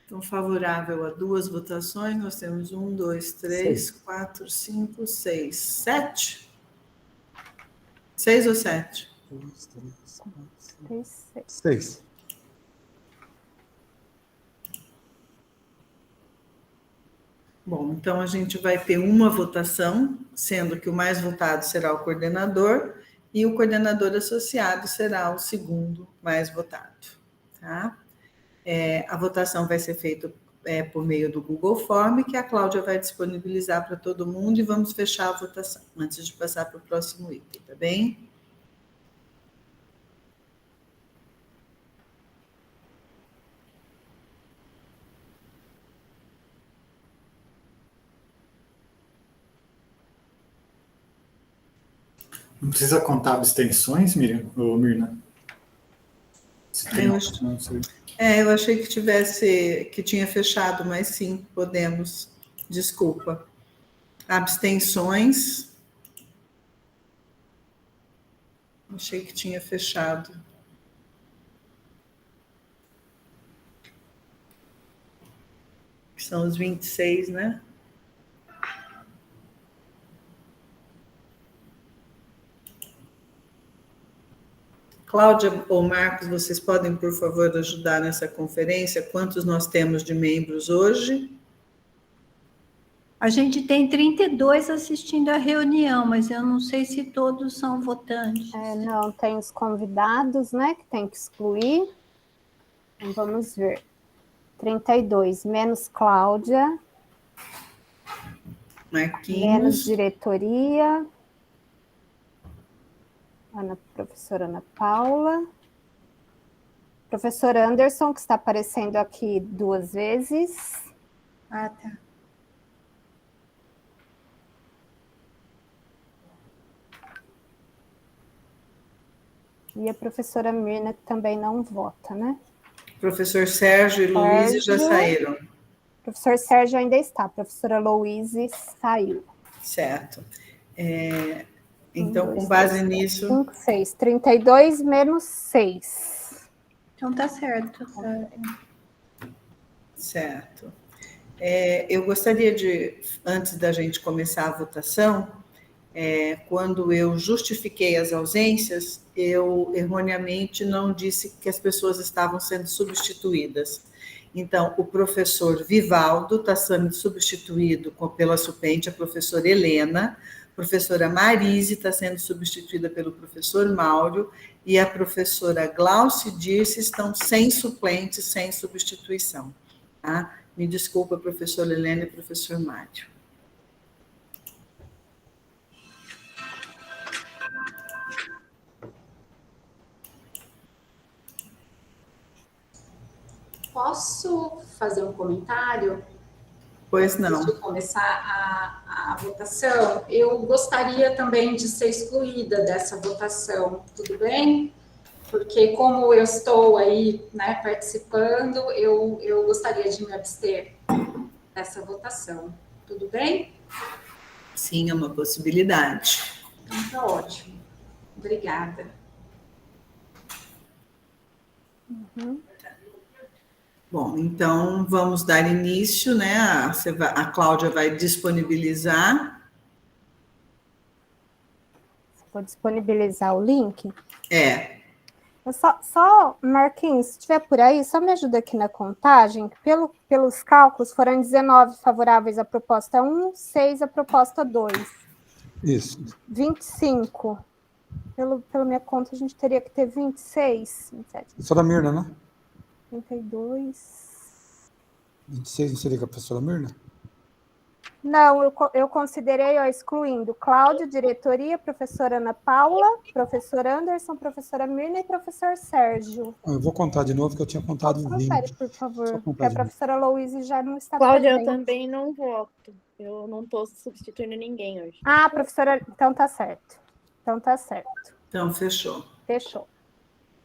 Então, favorável a 2 votações, nós temos 1, 2, 3, 4, 5, 6, 7? 6 ou 7? 2, 3, 4, 6. 6. Bom, então a gente vai ter uma votação, sendo que o mais votado será o coordenador e o coordenador associado será o segundo mais votado, tá? A votação vai ser feita por meio do Google Form, que a Cláudia vai disponibilizar para todo mundo, e vamos fechar a votação, antes de passar para o próximo item, tá bem? Não precisa contar abstenções, Miriam, ou Mirna? Se tem, não sei. Eu achei que tinha fechado, mas sim, podemos. Desculpa. Abstenções. Achei que tinha fechado. São os 26, né? Cláudia ou Marcos, vocês podem, por favor, ajudar nessa conferência? Quantos nós temos de membros hoje? A gente tem 32 assistindo a reunião, mas eu não sei se todos são votantes. Não, tem os convidados, né, que tem que excluir. Então, vamos ver. 32, menos Cláudia. Marquinhos. Menos diretoria. Professora Ana Paula. Professor Anderson, que está aparecendo aqui 2 vezes. Ah, tá. E a professora Mirna, que também não vota, né? Professor Sérgio e Luíse já saíram. Professor Sérgio ainda está. Professora Luíse saiu. Certo. Então, com base nisso... 5, 6. 32 menos 6. Então, tá certo. Certo. Eu gostaria de, antes da gente começar a votação, quando eu justifiquei as ausências, eu erroneamente não disse que as pessoas estavam sendo substituídas. Então, o professor Vivaldo está sendo substituído pela suplente, a professora Helena, a professora Marise está sendo substituída pelo professor Máurio, e a professora Glauce Dirce estão sem suplente, sem substituição. Tá? Me desculpa, professora Helena e professor Mário. Posso fazer um comentário? Pois não. Antes de começar a votação, eu gostaria também de ser excluída dessa votação, tudo bem? Porque como eu estou aí, né, participando, eu gostaria de me abster dessa votação, tudo bem? Sim, é uma possibilidade. Então, tá ótimo. Obrigada. Bom, então vamos dar início, né? A Cláudia vai disponibilizar. Vou disponibilizar o link? Só, Marquinhos, se estiver por aí, só me ajuda aqui na contagem, que pelos cálculos foram 19 favoráveis à proposta 1, 6 à proposta 2. Isso. 25 Pela minha conta, a gente teria que ter 26, 27, Professora Mirna, né? 32. 26 não seria com a professora Mirna? Não, eu considerei, ó, excluindo Cláudio, diretoria, professora Ana Paula, professor Anderson, professora Mirna e professor Sérgio. Eu vou contar de novo, que eu tinha contado Confere, 20. por favor, porque contar a de novo. professora Louise já não está Cláudia, eu presente. também não voto. Eu não estou substituindo ninguém hoje. Ah, professora, então tá certo. Então tá certo. Então, fechou. Fechou.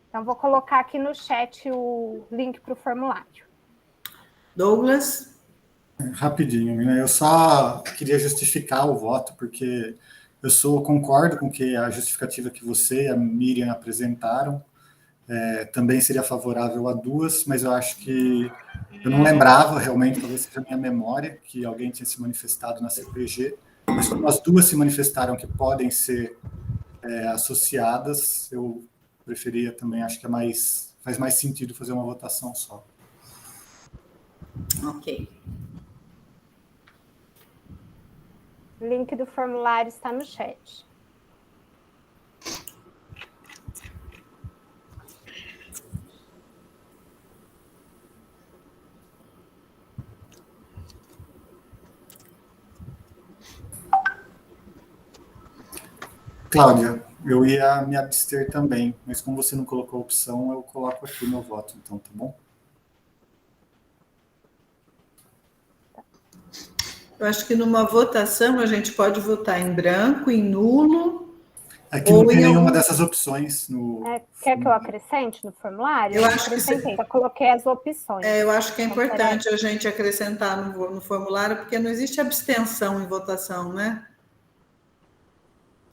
Então, vou colocar aqui no chat o link para o formulário. Douglas? Rapidinho, né? Eu só queria justificar o voto, porque concordo com que a justificativa que você e a Miriam apresentaram também seria favorável a duas, mas eu acho que eu não lembrava realmente, talvez seja a minha memória, que alguém tinha se manifestado na CPG, mas como as duas se manifestaram que podem ser associadas, eu preferia também, acho que faz mais sentido fazer uma votação só. Ok. O link do formulário está no chat. Cláudia, eu ia me abster também, mas como você não colocou a opção, eu coloco aqui meu voto, então, tá bom? Eu acho que numa votação a gente pode votar em branco, em nulo. Aqui não tem nenhuma dessas opções. Quer que eu acrescente no formulário? Eu acho que acrescentei, só coloquei as opções. Eu acho que é Então, importante a gente acrescentar no formulário, porque não existe abstenção em votação, né?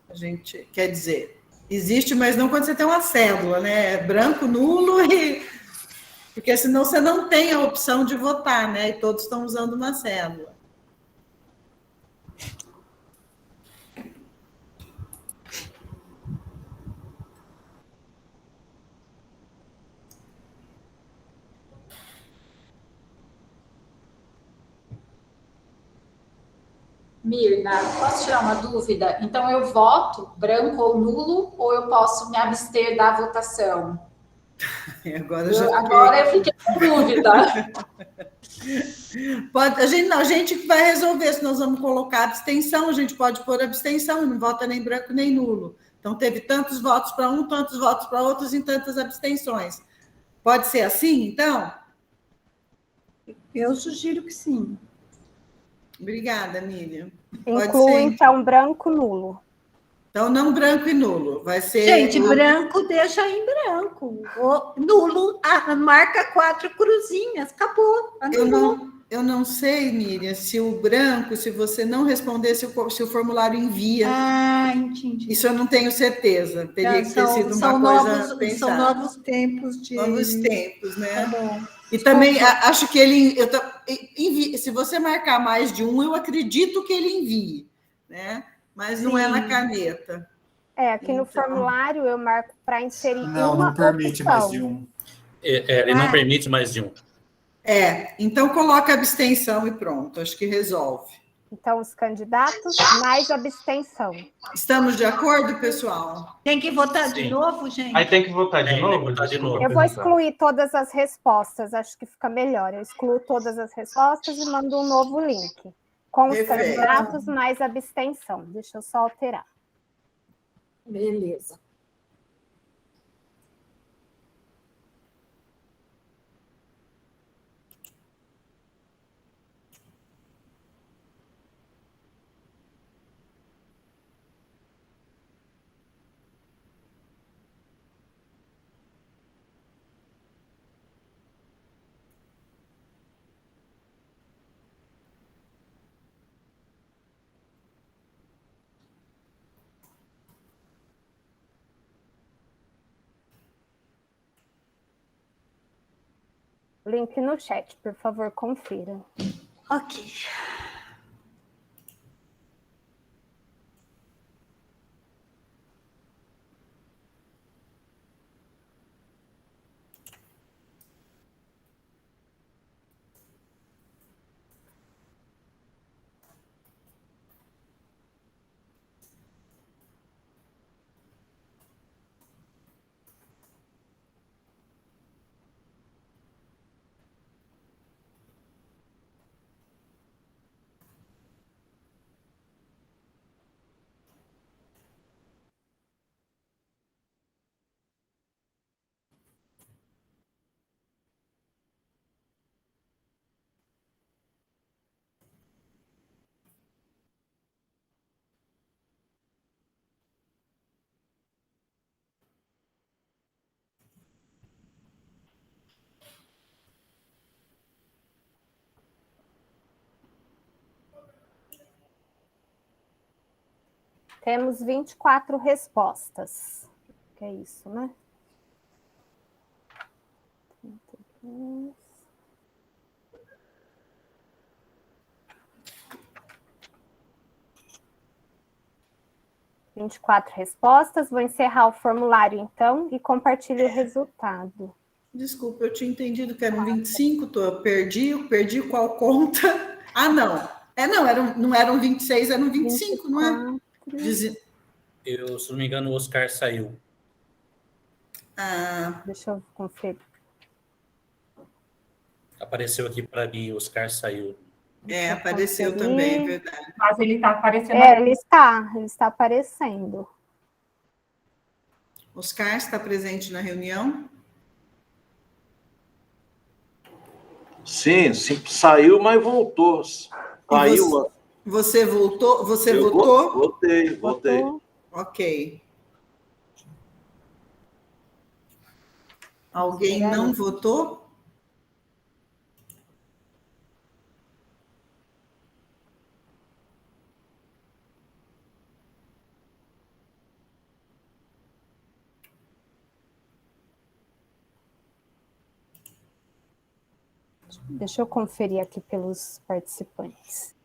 A gente, quer dizer, existe, mas não quando você tem uma cédula, né? É branco, nulo, porque senão você não tem a opção de votar, né? E todos estão usando uma cédula. Mirna, posso tirar uma dúvida? Então, eu voto branco ou nulo, ou eu posso me abster da votação? Agora eu fiquei com dúvida. A gente vai resolver se nós vamos colocar abstenção, a gente pode pôr abstenção e não vota nem branco nem nulo. Então, teve tantos votos para um, tantos votos para outros e tantas abstenções. Pode ser assim, então? Eu sugiro que sim. Obrigada, Miriam. Inclui, então, branco, nulo. Então, não branco e nulo. Vai ser. Gente, branco deixa em branco. O nulo, marca 4 cruzinhas, acabou. Eu não sei, Miriam, se o branco, se você não responder, se o formulário envia. Ah, entendi. Isso eu não tenho certeza. Teria que ter sido uma coisa pensada. São novos tempos de. Novos tempos, né? Tá bom. E também acho que ele se você marcar mais de um, eu acredito que ele envie, né? Mas não é na caneta. Aqui no formulário eu marco para inserir não permite opção. mais de um. Ele não permite mais de um. Então coloca abstenção e pronto, acho que resolve. Então, os candidatos mais abstenção. Estamos de acordo, pessoal? Tem que votar de novo, gente? Aí tem que votar de novo? Eu vou excluir todas as respostas, acho que fica melhor. Eu excluo todas as respostas e mando um novo link. Com os candidatos mais abstenção. Deixa eu só alterar. Beleza. Link no chat, por favor, confira. Ok. Temos 24 respostas. Que é isso, né? 32. 24 respostas. Vou encerrar o formulário, então, e compartilho o resultado. Desculpa, eu tinha entendido que eram 25, perdi qual conta? Ah, não. Não eram 26, eram 25, 24, não é? Eu, se não me engano, o Oscar saiu. Deixa eu conferir. Apareceu aqui para mim, o Oscar saiu. Apareceu também, é verdade. Mas ele está aparecendo. Ele está aparecendo. Oscar está presente na reunião? Sim, saiu, mas voltou. Saiu. Você voltou? Você votou? Votei. Ok. Alguém não votou? Deixa eu conferir aqui pelos participantes.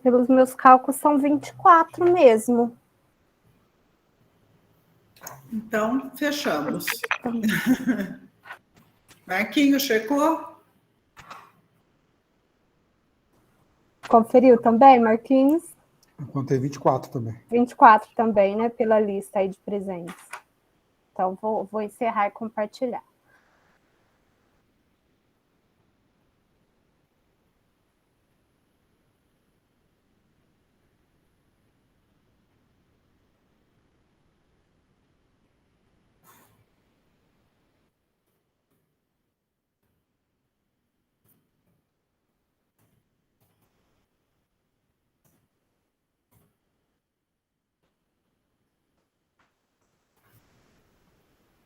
Pelos meus cálculos, são 24 mesmo. Então, fechamos. Marquinhos, checou? Conferiu também, Marquinhos? Eu contei 24 também. 24 também, né? Pela lista aí de presentes. Então, vou encerrar e compartilhar.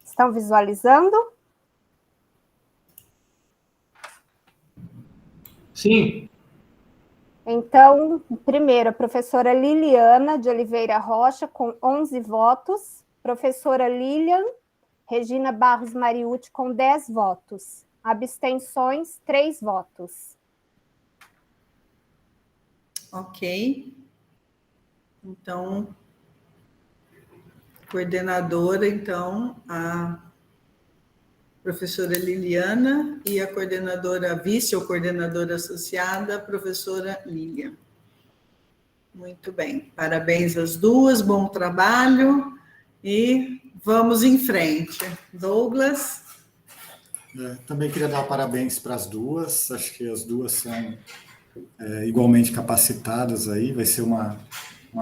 Estão visualizando? Sim. Então, primeiro, a professora Liliana de Oliveira Rocha, com 11 votos. Professora Lilian Regina Barros Mariucci, com 10 votos. Abstenções, 3 votos. Ok. Então, coordenadora, então, a professora Liliana e a coordenadora, vice ou coordenadora associada, a professora Lilian. Muito bem, parabéns às duas, bom trabalho e vamos em frente. Douglas? Também queria dar parabéns para as duas, acho que as duas são igualmente capacitadas aí, vai ser uma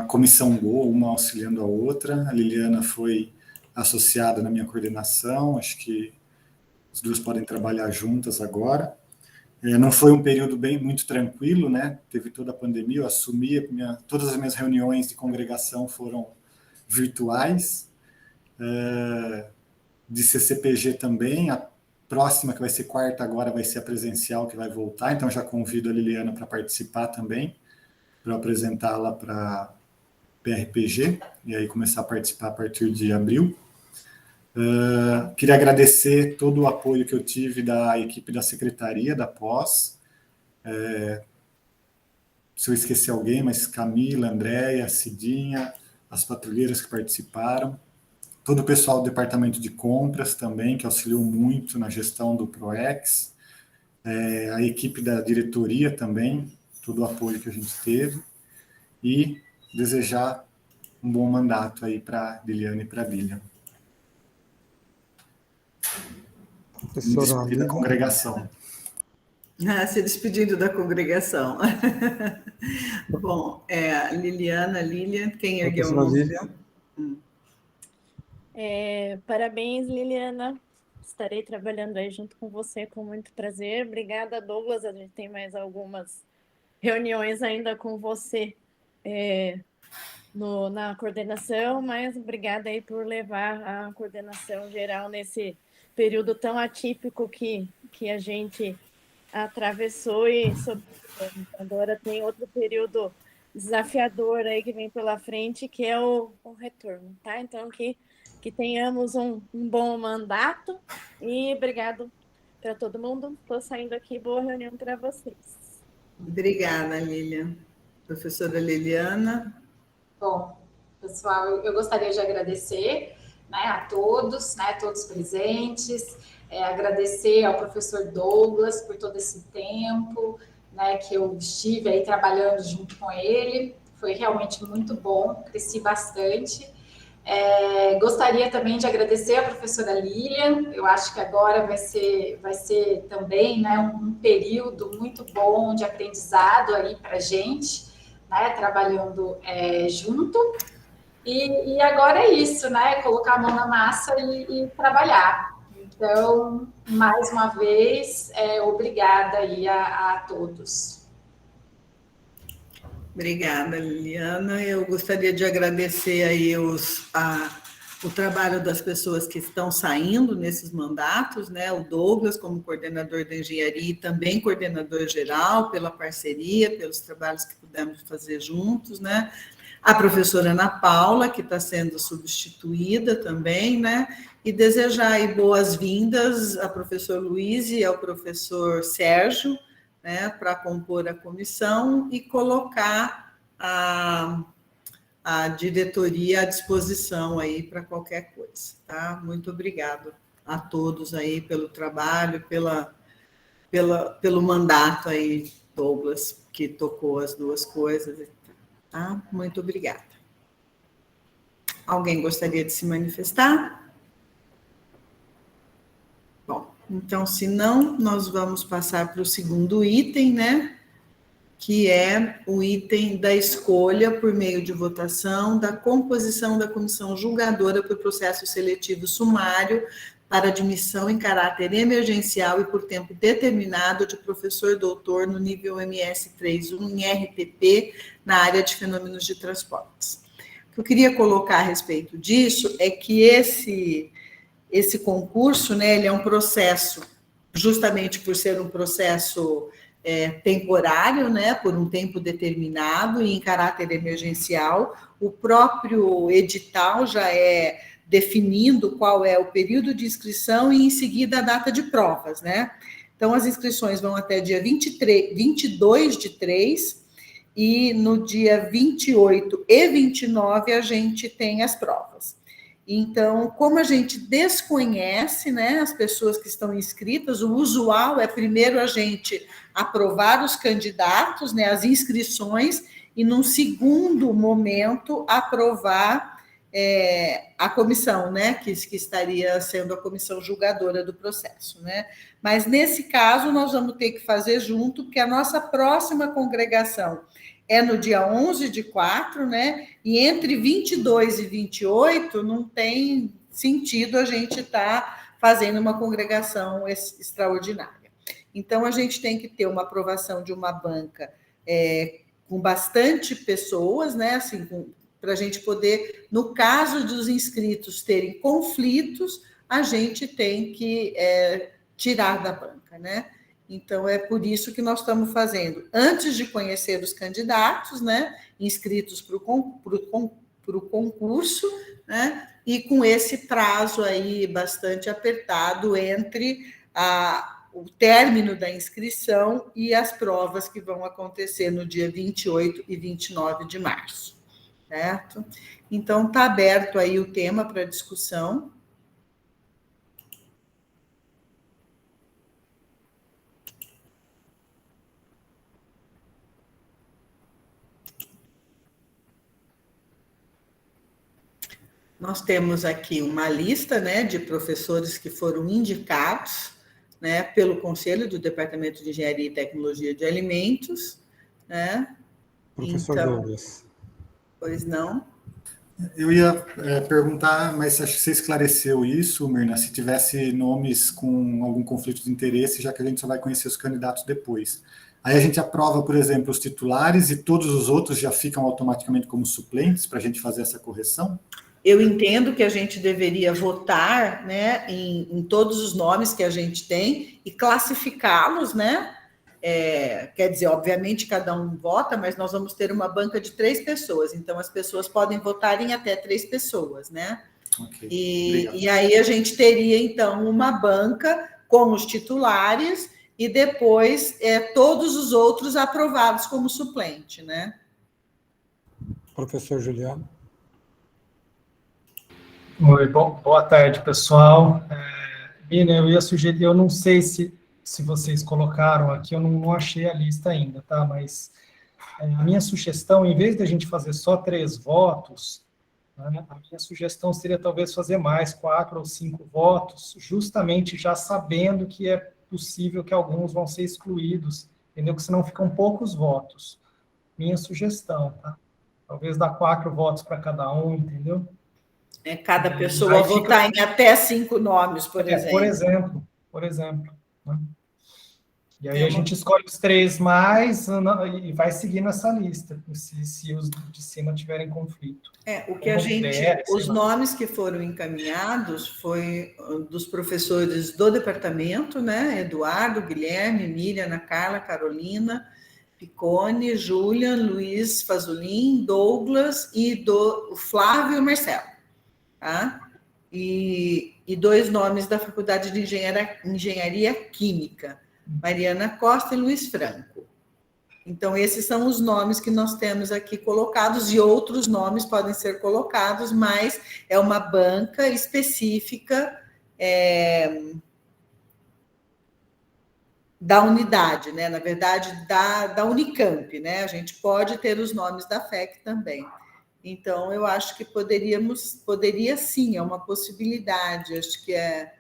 comissão boa, uma auxiliando a outra. A Liliana foi associada na minha coordenação, acho que as duas podem trabalhar juntas agora. Não foi um período muito tranquilo, né? Teve toda a pandemia, eu assumi, todas as minhas reuniões de congregação foram virtuais, de CCPG também, a próxima, que vai ser quarta agora, vai ser a presencial, que vai voltar, então já convido a Liliana para participar também, para apresentá-la para PRPG, e aí começar a participar a partir de abril. Queria agradecer todo o apoio que eu tive da equipe da secretaria, da pós. Se eu esqueci alguém, mas Camila, Andréia, Cidinha, as patrulheiras que participaram, todo o pessoal do departamento de compras também, que auxiliou muito na gestão do PROEX, a equipe da diretoria também, todo o apoio que a gente teve, e desejar um bom mandato aí para Liliana e para Lilian. Professora da congregação. Se despedindo da congregação. Bom, Liliana, Lilian, quem ergueu a mão? Lilian. Parabéns, Liliana. Estarei trabalhando aí junto com você com muito prazer. Obrigada, Douglas. A gente tem mais algumas reuniões ainda com você na coordenação, mas obrigada aí por levar a coordenação geral nesse período tão atípico que a gente atravessou e agora tem outro período desafiador aí que vem pela frente, que é o retorno, tá? Então, que tenhamos um bom mandato e obrigado para todo mundo. Estou saindo aqui, boa reunião para vocês. Obrigada, Lilian. Professora Liliana. Bom, pessoal, eu gostaria de agradecer, né, a todos, né, todos presentes, agradecer ao professor Douglas por todo esse tempo, né, que eu estive aí trabalhando junto com ele, foi realmente muito bom, cresci bastante. Gostaria também de agradecer à professora Lilian, eu acho que agora vai ser também, né, um período muito bom de aprendizado aí para a gente, né, trabalhando junto. E agora é isso, né? Colocar a mão na massa e trabalhar. Então, mais uma vez, obrigada aí a todos. Obrigada, Liliana. Eu gostaria de agradecer aí o trabalho das pessoas que estão saindo nesses mandatos, né? O Douglas como coordenador da engenharia e também coordenador geral, pela parceria, pelos trabalhos que pudemos fazer juntos, né? A professora Ana Paula, que está sendo substituída também, né? E desejar aí boas-vindas ao professor Luiz e ao professor Sérgio, né? Para compor a comissão e colocar a diretoria à disposição aí para qualquer coisa, tá? Muito obrigado a todos aí pelo trabalho, pelo mandato aí, Douglas, que tocou as duas coisas, tá? Muito obrigada. Alguém gostaria de se manifestar? Bom, então, se não, nós vamos passar para o segundo item, né? Que é o item da escolha, por meio de votação, da composição da comissão julgadora para o processo seletivo sumário para admissão em caráter emergencial e por tempo determinado de professor doutor no nível MS 3.1 em RTP, na área de fenômenos de transportes. O que eu queria colocar a respeito disso é que esse concurso, né, ele é um processo, justamente por ser um processo temporário, né, por um tempo determinado e em caráter emergencial. O próprio edital já definindo qual é o período de inscrição e, em seguida, a data de provas, né? Então, as inscrições vão até dia 22/3, e no dia 28 e 29 a gente tem as provas. Então, como a gente desconhece, né, as pessoas que estão inscritas, o usual é primeiro a gente aprovar os candidatos, né, as inscrições, e num segundo momento aprovar a comissão, né, que estaria sendo a comissão julgadora do processo, né? Mas nesse caso nós vamos ter que fazer junto, porque a nossa próxima congregação é no dia 11/4, né? E entre 22 e 28 não tem sentido a gente estar fazendo uma congregação extraordinária. Então, a gente tem que ter uma aprovação de uma banca com bastante pessoas, né? Assim, para a gente poder, no caso dos inscritos terem conflitos, a gente tem que tirar da banca, né? Então, é por isso que nós estamos fazendo, antes de conhecer os candidatos, né, inscritos para o concurso, né, e com esse prazo aí bastante apertado entre o término da inscrição e as provas que vão acontecer no dia 28 e 29 de março, certo? Então, está aberto aí o tema para discussão. Nós temos aqui uma lista, né, de professores que foram indicados, né, pelo Conselho do Departamento de Engenharia e Tecnologia de Alimentos, né? Professor Douglas. Pois não? Eu ia perguntar, mas acho que você esclareceu isso, Mirna, se tivesse nomes com algum conflito de interesse, já que a gente só vai conhecer os candidatos depois. Aí a gente aprova, por exemplo, os titulares e todos os outros já ficam automaticamente como suplentes para a gente fazer essa correção? Eu entendo que a gente deveria votar, né, em todos os nomes que a gente tem e classificá-los, né? Quer dizer, obviamente cada um vota, mas nós vamos ter uma banca de 3 pessoas, então as pessoas podem votar em até 3 pessoas, né? Okay, e aí a gente teria, então, uma banca com os titulares e depois todos os outros aprovados como suplente, né? Professor Juliano. Oi, boa tarde, pessoal. Mina, eu ia sugerir, eu não sei se vocês colocaram aqui, eu não achei a lista ainda, tá? Mas a minha sugestão, em vez de a gente fazer só 3 votos, né, a minha sugestão seria talvez fazer mais, 4 ou 5 votos, justamente já sabendo que é possível que alguns vão ser excluídos, entendeu? Que senão ficam poucos votos. Minha sugestão, tá? Talvez dar 4 votos para cada um, entendeu? Cada pessoa votar em até 5 nomes, por exemplo. Por exemplo. Né? E aí a gente escolhe os 3 mais e vai seguindo essa lista, se os de cima tiverem conflito. Os nomes que foram encaminhados foi dos professores do departamento, né? Eduardo, Guilherme, Miriam, Ana Carla, Carolina, Picone, Julian, Luiz Fazulin, Douglas e do Flávio e Marcelo. Tá? E 2 nomes da Faculdade de Engenharia Química, Mariana Costa e Luiz Franco. Então, esses são os nomes que nós temos aqui colocados, e outros nomes podem ser colocados, mas é uma banca específica da unidade, né? Na verdade, da Unicamp, né? A gente pode ter os nomes da FEC também. Então, eu acho que poderia sim, é uma possibilidade, acho que é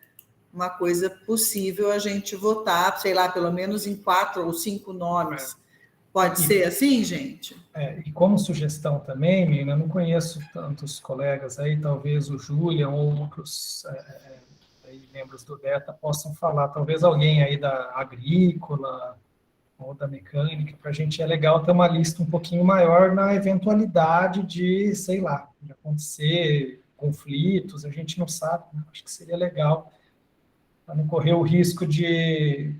uma coisa possível a gente votar, sei lá, pelo menos em 4 ou 5 nomes. Pode ser assim, gente? E como sugestão também, Mina, eu não conheço tantos colegas aí, talvez o Julian ou outros membros do DETA possam falar, talvez alguém aí da agrícola ou da mecânica, para a gente é legal ter uma lista um pouquinho maior na eventualidade de, sei lá, de acontecer conflitos, a gente não sabe, né? Acho que seria legal para não correr o risco de,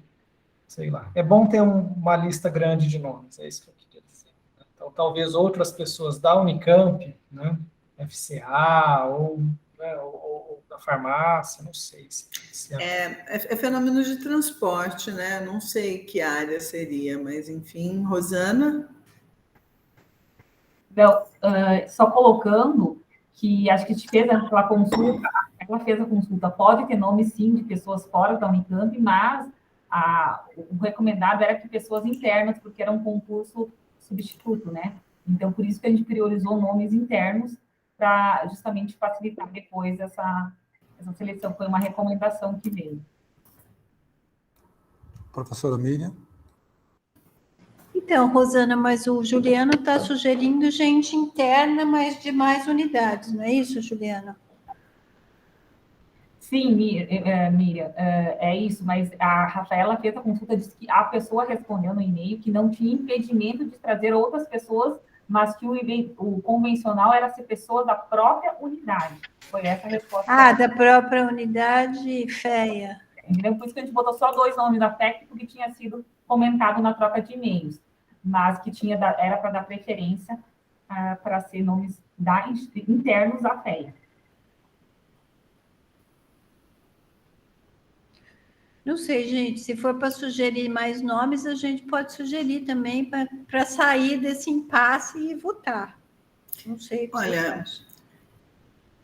sei lá, é bom ter uma lista grande de nomes, é isso que eu queria dizer. Né? Então, talvez outras pessoas da Unicamp, né, FCA ou da farmácia, não sei. É fenômeno de transporte, né? Não sei que área seria, mas enfim, Rosana? Então, só colocando que acho que a gente fez aquela consulta, ela fez a consulta, pode ter nome sim de pessoas fora da Unicamp, mas o recomendado era que pessoas internas, porque era um concurso substituto, né? Então, por isso que a gente priorizou nomes internos, para justamente facilitar depois essa seleção. Foi uma recomendação que veio. Professora Miriam? Então, Rosana, mas o Juliano está sugerindo gente interna, mas de mais unidades, não é isso, Juliana? Sim, Miriam, é isso, mas a Rafaela fez a consulta, disse que a pessoa respondeu no e-mail que não tinha impedimento de trazer outras pessoas, mas que o convencional era ser pessoas da própria unidade. Foi essa a resposta. Ah, da própria unidade FEA. Entendeu? Por isso que a gente botou só 2 nomes da FEC, porque tinha sido comentado na troca de e-mails, mas que era para dar preferência para ser nomes internos à FEA. Não sei, gente, se for para sugerir mais nomes, a gente pode sugerir também para sair desse impasse e votar. Não sei o que vocês acham.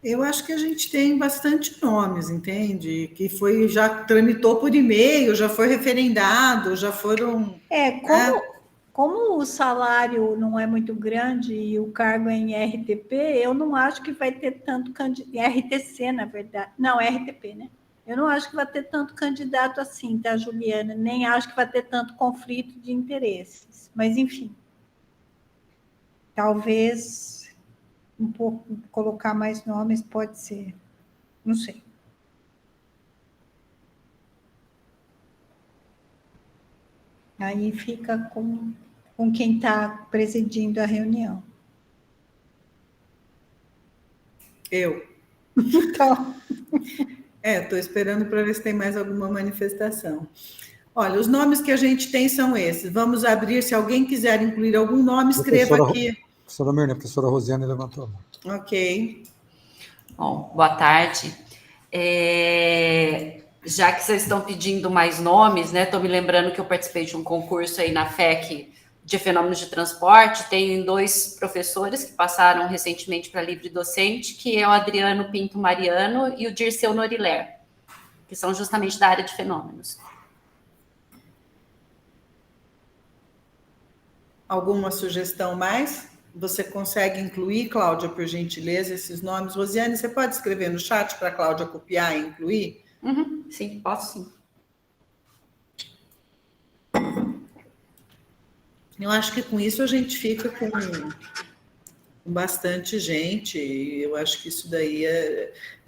Eu acho que a gente tem bastante nomes, entende? Que já tramitou por e-mail, já foi referendado, já foram... Como o salário não é muito grande e o cargo é em RTP, eu não acho que vai ter tanto RTC, na verdade. Não, RTP, né? Eu não acho que vai ter tanto candidato assim, tá, Juliana? Nem acho que vai ter tanto conflito de interesses. Mas, enfim. Talvez um pouco colocar mais nomes pode ser. Não sei. Aí fica com quem está presidindo a reunião. Eu. Então. Estou esperando para ver se tem mais alguma manifestação. Olha, os nomes que a gente tem são esses. Vamos abrir, se alguém quiser incluir algum nome, escreva aqui. Professora Mirna, a professora Rosiane levantou a mão. Ok. Bom, boa tarde. Já que vocês estão pedindo mais nomes, né? Estou me lembrando que eu participei de um concurso aí na FEC de fenômenos de transporte. Tem 2 professores que passaram recentemente para livre docente, que é o Adriano Pinto Mariano e o Dirceu Noriler, que são justamente da área de fenômenos. Alguma sugestão mais? Você consegue incluir, Cláudia, por gentileza, esses nomes? Rosiane, você pode escrever no chat para a Cláudia copiar e incluir? Sim, posso sim. Eu acho que com isso a gente fica com bastante gente. Eu acho que isso daí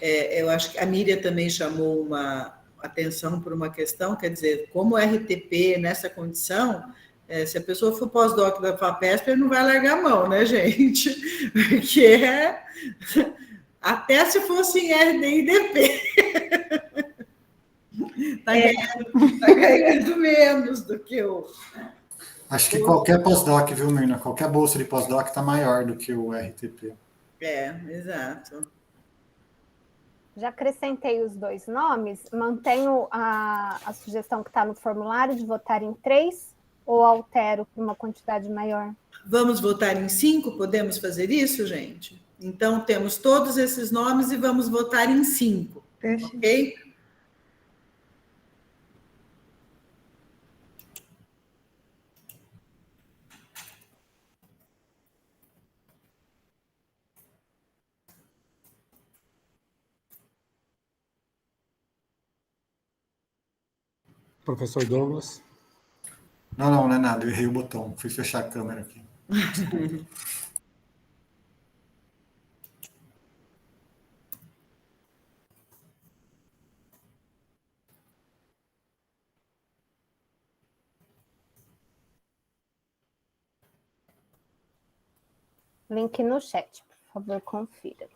eu acho que a Miriam também chamou uma atenção por uma questão, quer dizer, como RTP nessa condição, se a pessoa for pós-doc da FAPESP, não vai largar a mão, né, gente? Porque até se fosse em RDIDP. Está ganhando menos do que o... Acho que qualquer pós-doc, viu, Mirna? Qualquer bolsa de pós-doc está maior do que o RTP. Exato. Já acrescentei os 2 nomes, mantenho a sugestão que está no formulário de votar em 3 ou altero para uma quantidade maior? Vamos votar em 5? Podemos fazer isso, gente? Então, temos todos esses nomes e vamos votar em 5. Perfeito. Ok? Professor Douglas. Não é nada, eu errei o botão. Fui fechar a câmera aqui. Link no chat, por favor, confira.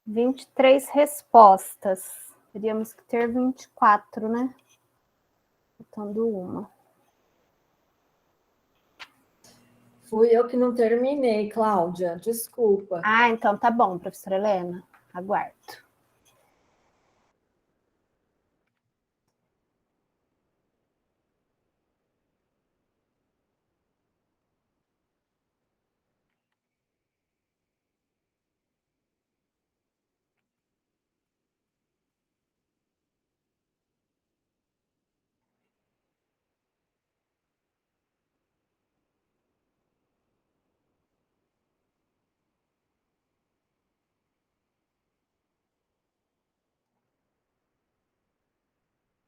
23 respostas. Teríamos que ter 24, né? Faltando uma. Fui eu que não terminei, Cláudia, desculpa. Ah, então tá bom, professora Helena. Aguardo.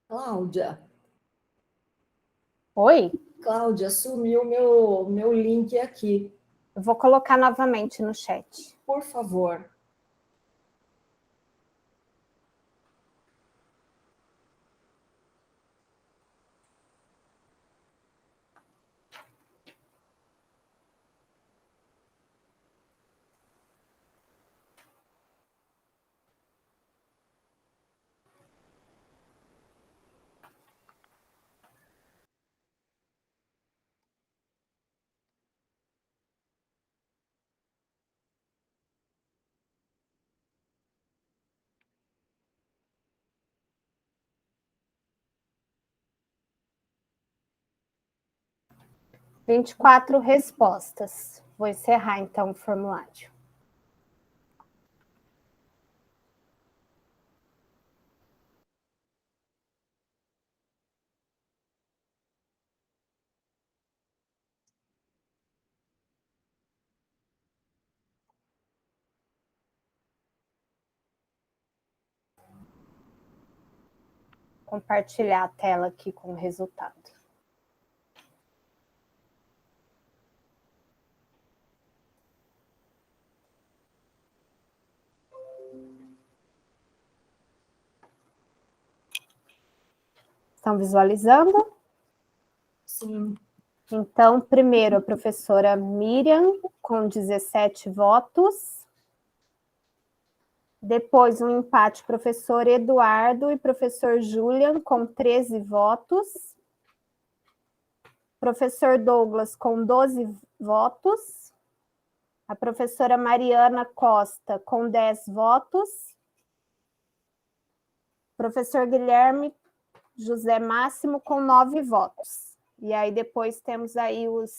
Cláudia. Oi? Cláudia, sumiu meu link aqui. Eu vou colocar novamente no chat. Por favor. Tem 24 respostas. Vou encerrar, então, o formulário. Compartilhar a tela aqui com o resultado. Estão visualizando? Sim. Então, primeiro, a professora Miriam, com 17 votos. Depois, um empate, professor Eduardo e professor Julian, com 13 votos. Professor Douglas, com 12 votos. A professora Mariana Costa, com 10 votos. Professor Guilherme José Máximo, com 9 votos. E aí, depois, temos aí os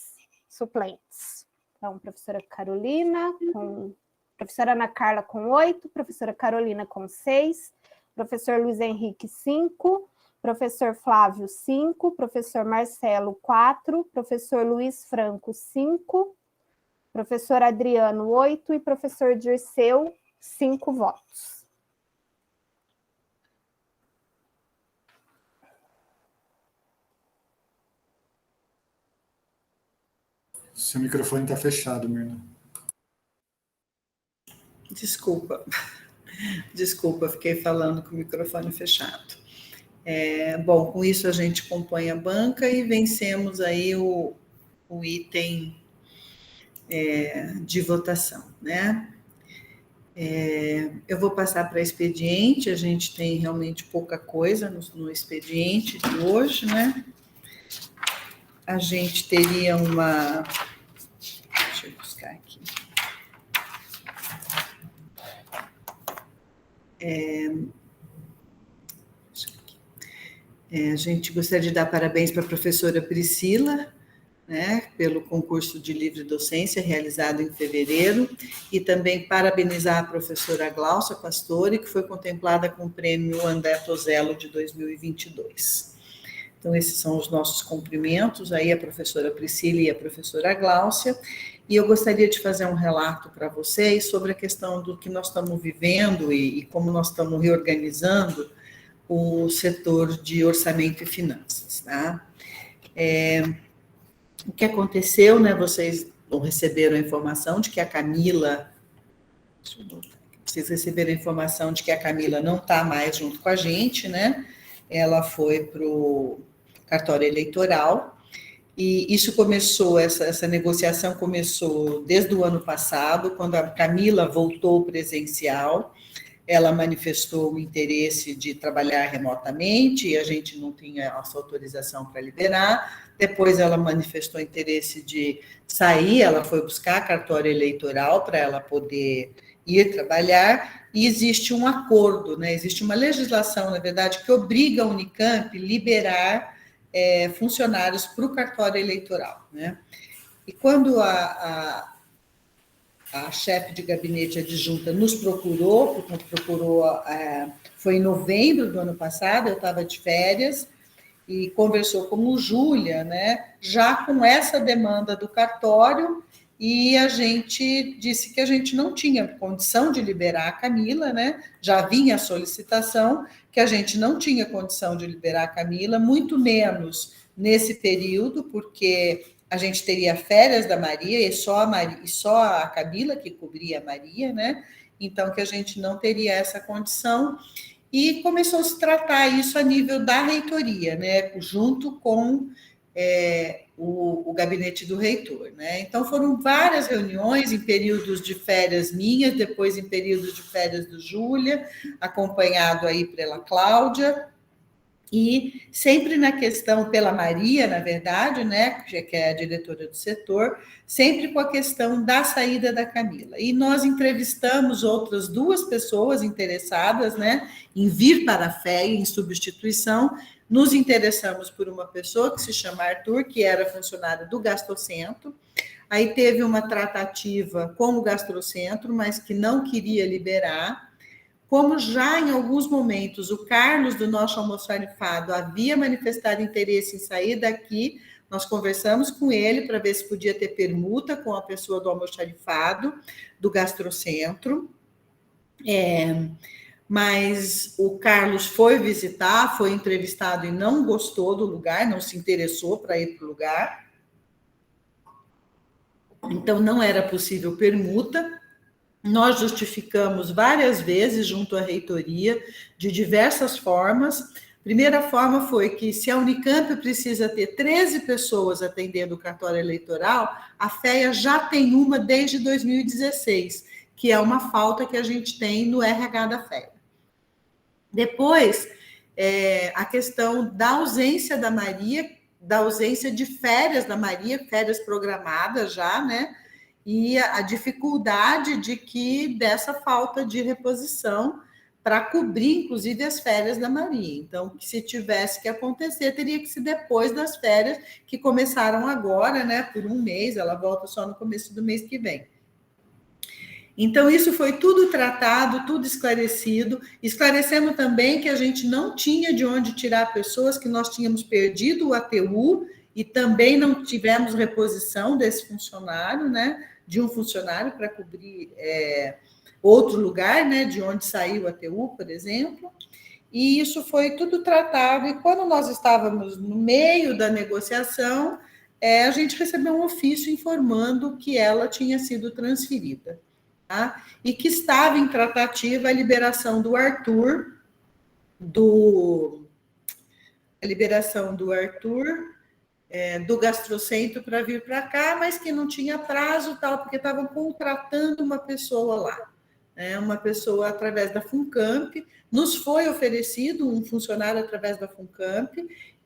suplentes. Então, professora Carolina, professora Ana Carla, com 8. Professora Carolina, com 6. Professor Luiz Henrique, 5. Professor Flávio, 5. Professor Marcelo, 4. Professor Luiz Franco, 5. Professor Adriano, 8. E professor Dirceu, 5 votos. Seu microfone está fechado, Mirna. Desculpa, fiquei falando com o microfone fechado. Bom, com isso a gente compõe a banca e vencemos aí o item de votação, né? Eu vou passar para expediente, a gente tem realmente pouca coisa no expediente de hoje, né? A gente teria uma... Deixa eu buscar aqui. A gente gostaria de dar parabéns para a professora Priscila, né, pelo concurso de livre docência realizado em fevereiro, e também parabenizar a professora Gláucia Pastore, que foi contemplada com o prêmio André Tozello de 2022. Então, esses são os nossos cumprimentos, aí a professora Priscila e a professora Gláucia, e eu gostaria de fazer um relato para vocês sobre a questão do que nós estamos vivendo e como nós estamos reorganizando o setor de orçamento e finanças, tá? O que aconteceu, né? Vocês receberam a informação de que a Camila... Vocês receberam a informação de que a Camila não está mais junto com a gente, né? Ela foi para o cartório eleitoral, e isso começou, essa negociação começou desde o ano passado, quando a Camila voltou presencial. ela manifestou o interesse de trabalhar remotamente e a gente não tinha essa autorização para liberar. Depois ela manifestou interesse de sair, ela foi buscar cartório eleitoral para ela poder ir trabalhar, e existe um acordo, né? Existe uma legislação, na verdade, que obriga a Unicamp a liberar funcionários para o cartório eleitoral, né? E quando a chefe de gabinete adjunta nos procurou, foi em novembro do ano passado, eu estava de férias, e conversou com o Júlia, né, já com essa demanda do cartório, e a gente disse que a gente não tinha condição de liberar a Camila, né, já vinha a solicitação, que a gente não tinha condição de liberar a Camila, muito menos nesse período, porque a gente teria férias da Maria, e só a Camila que cobria a Maria, né? Então, que a gente não teria essa condição, e começou a se tratar isso a nível da reitoria, né? Junto com o gabinete do reitor, né? Então, foram várias reuniões em períodos de férias minhas, depois em períodos de férias do Júlia, acompanhado aí pela Cláudia, e sempre na questão, pela Maria, na verdade, né, que é a diretora do setor, sempre com a questão da saída da Camila. E nós entrevistamos outras 2 pessoas interessadas, né, em vir para a FEA em substituição. Nos interessamos por uma pessoa que se chama Arthur, que era funcionário do Gastrocentro. Aí teve uma tratativa com o Gastrocentro, mas que não queria liberar. Como já em alguns momentos o Carlos, do nosso almoxarifado, havia manifestado interesse em sair daqui, nós conversamos com ele para ver se podia ter permuta com a pessoa do almoxarifado, do Gastrocentro. Mas o Carlos foi visitar, foi entrevistado e não gostou do lugar, não se interessou para ir para o lugar. Então, não era possível permuta. Nós justificamos várias vezes junto à reitoria, de diversas formas. Primeira forma foi que, se a Unicamp precisa ter 13 pessoas atendendo o cartório eleitoral, a FEA já tem uma desde 2016, que é uma falta que a gente tem no RH da FEA. Depois, a questão da ausência da Maria, da ausência de férias da Maria, férias programadas já, né? E a dificuldade dessa falta de reposição para cobrir, inclusive, as férias da Maria. Então, que se tivesse que acontecer, teria que ser depois das férias, que começaram agora, né, por um mês, ela volta só no começo do mês que vem. Então, isso foi tudo tratado, tudo esclarecido. Esclarecemos também que a gente não tinha de onde tirar pessoas, que nós tínhamos perdido o ATU e também não tivemos reposição desse funcionário, né, de um funcionário para cobrir outro lugar, né, de onde saiu o ATU, por exemplo. E isso foi tudo tratado. E quando nós estávamos no meio da negociação, a gente recebeu um ofício informando que ela tinha sido transferida. Tá? E que estava em tratativa a liberação do Arthur, do Gastrocentro para vir para cá, mas que não tinha prazo, tal, porque estavam contratando uma pessoa lá, né? Uma pessoa através da Funcamp. Nos foi oferecido um funcionário através da Funcamp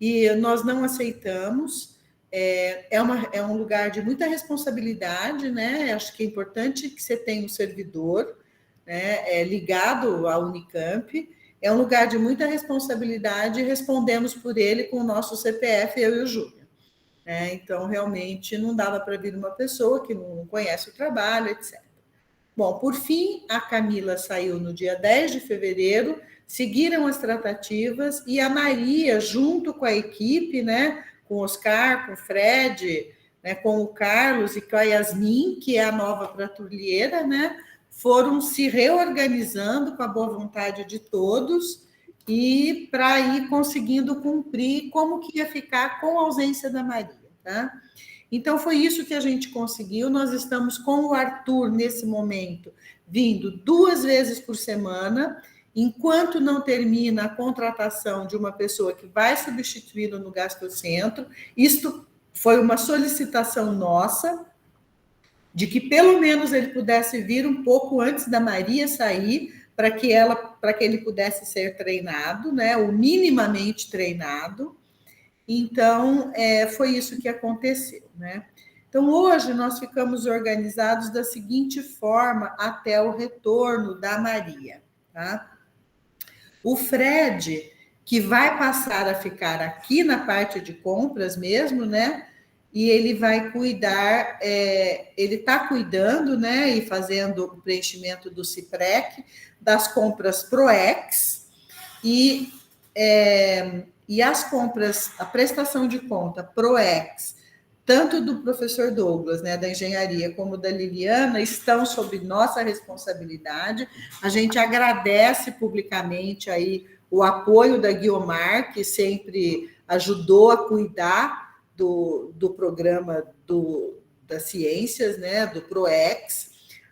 e nós não aceitamos. É um lugar de muita responsabilidade, né? Acho que é importante que você tenha um servidor, né, ligado à Unicamp. É um lugar de muita responsabilidade e respondemos por ele com o nosso CPF, eu e o Júlia. Então, realmente, não dava para vir uma pessoa que não conhece o trabalho, etc. Bom, por fim, a Camila saiu no dia 10 de fevereiro, seguiram as tratativas e a Maria, junto com a equipe, né, com o Oscar, com o Fred, né, com o Carlos e com a Yasmin, que é a nova patrulheira, né, foram se reorganizando com a boa vontade de todos e para ir conseguindo cumprir como que ia ficar com a ausência da Maria. Tá? Então, foi isso que a gente conseguiu. Nós estamos com o Arthur, nesse momento, vindo 2 vezes por semana, enquanto não termina a contratação de uma pessoa que vai substituí-lo no Gastrocentro. Isto foi uma solicitação nossa, de que pelo menos ele pudesse vir um pouco antes da Maria sair, para que ele pudesse ser treinado, né, ou minimamente treinado. Então, foi isso que aconteceu, né? Então, hoje nós ficamos organizados da seguinte forma até o retorno da Maria, tá? O Fred, que vai passar a ficar aqui na parte de compras mesmo, né? E ele vai cuidar, ele está cuidando, né? E fazendo o preenchimento do CIPREC, das compras PROEX e as compras, a prestação de conta PROEX, tanto do professor Douglas, né, da engenharia, como da Liliana, estão sob nossa responsabilidade. A gente agradece publicamente aí o apoio da Guiomar, que sempre ajudou a cuidar do programa das ciências, né, do PROEX,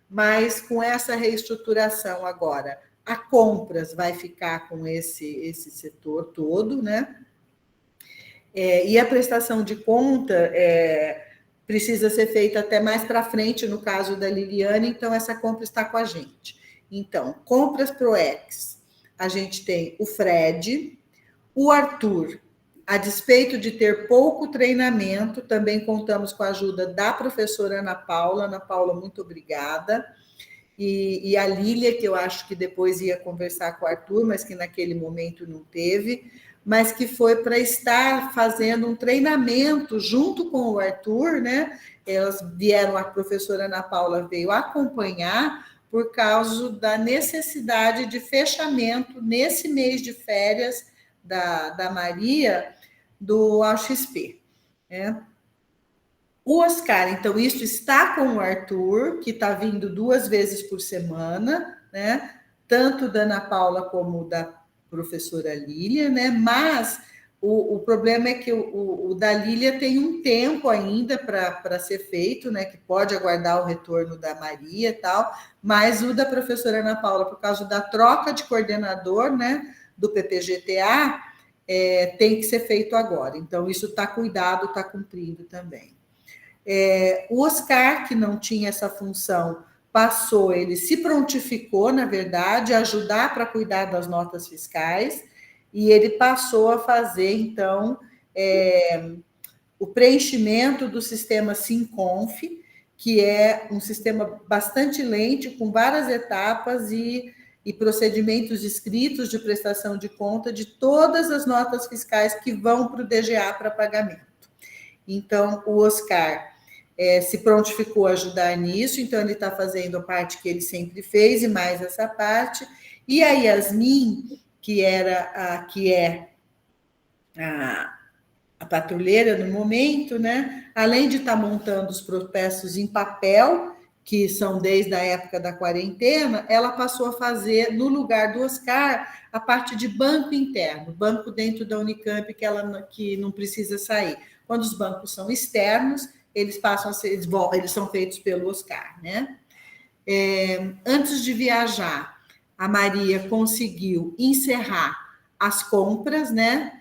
mas com essa reestruturação agora, a compras vai ficar com esse setor todo, né? E a prestação de conta precisa ser feita até mais para frente, no caso da Liliana, então essa compra está com a gente. Então, compras PROEX, a gente tem o Fred, o Arthur, a despeito de ter pouco treinamento, também contamos com a ajuda da professora Ana Paula. Ana Paula, muito obrigada. E a Lília, que eu acho que depois ia conversar com o Arthur, mas que naquele momento não teve, mas que foi para estar fazendo um treinamento junto com o Arthur, né? Elas vieram, a professora Ana Paula veio acompanhar por causa da necessidade de fechamento nesse mês de férias da Maria, do AXP, né? O Oscar, então, isso está com o Arthur, que está vindo 2 vezes por semana, né? Tanto da Ana Paula como da professora Lília, né? Mas o problema é que o da Lília tem um tempo ainda para ser feito, né? Que pode aguardar o retorno da Maria e tal, mas o da professora Ana Paula, por causa da troca de coordenador, né? Do PPGTA, tem que ser feito agora. Então, isso está cuidado, está cumprindo também. O Oscar, que não tinha essa função, ele se prontificou, na verdade, a ajudar para cuidar das notas fiscais, e ele passou a fazer, então, o preenchimento do sistema SimConf, que é um sistema bastante lento, com várias etapas e procedimentos escritos de prestação de conta de todas as notas fiscais que vão para o DGA para pagamento. Então, o Oscar se prontificou a ajudar nisso, então ele está fazendo a parte que ele sempre fez e mais essa parte. E a Yasmin, que é a patrulheira no momento, né? Além de estar montando os processos em papel, que são desde a época da quarentena, ela passou a fazer, no lugar do Oscar, a parte de banco interno, banco dentro da Unicamp, que não precisa sair. Quando os bancos são externos, eles passam a ser, eles são feitos pelo Oscar, né? Antes de viajar, a Maria conseguiu encerrar as compras, né?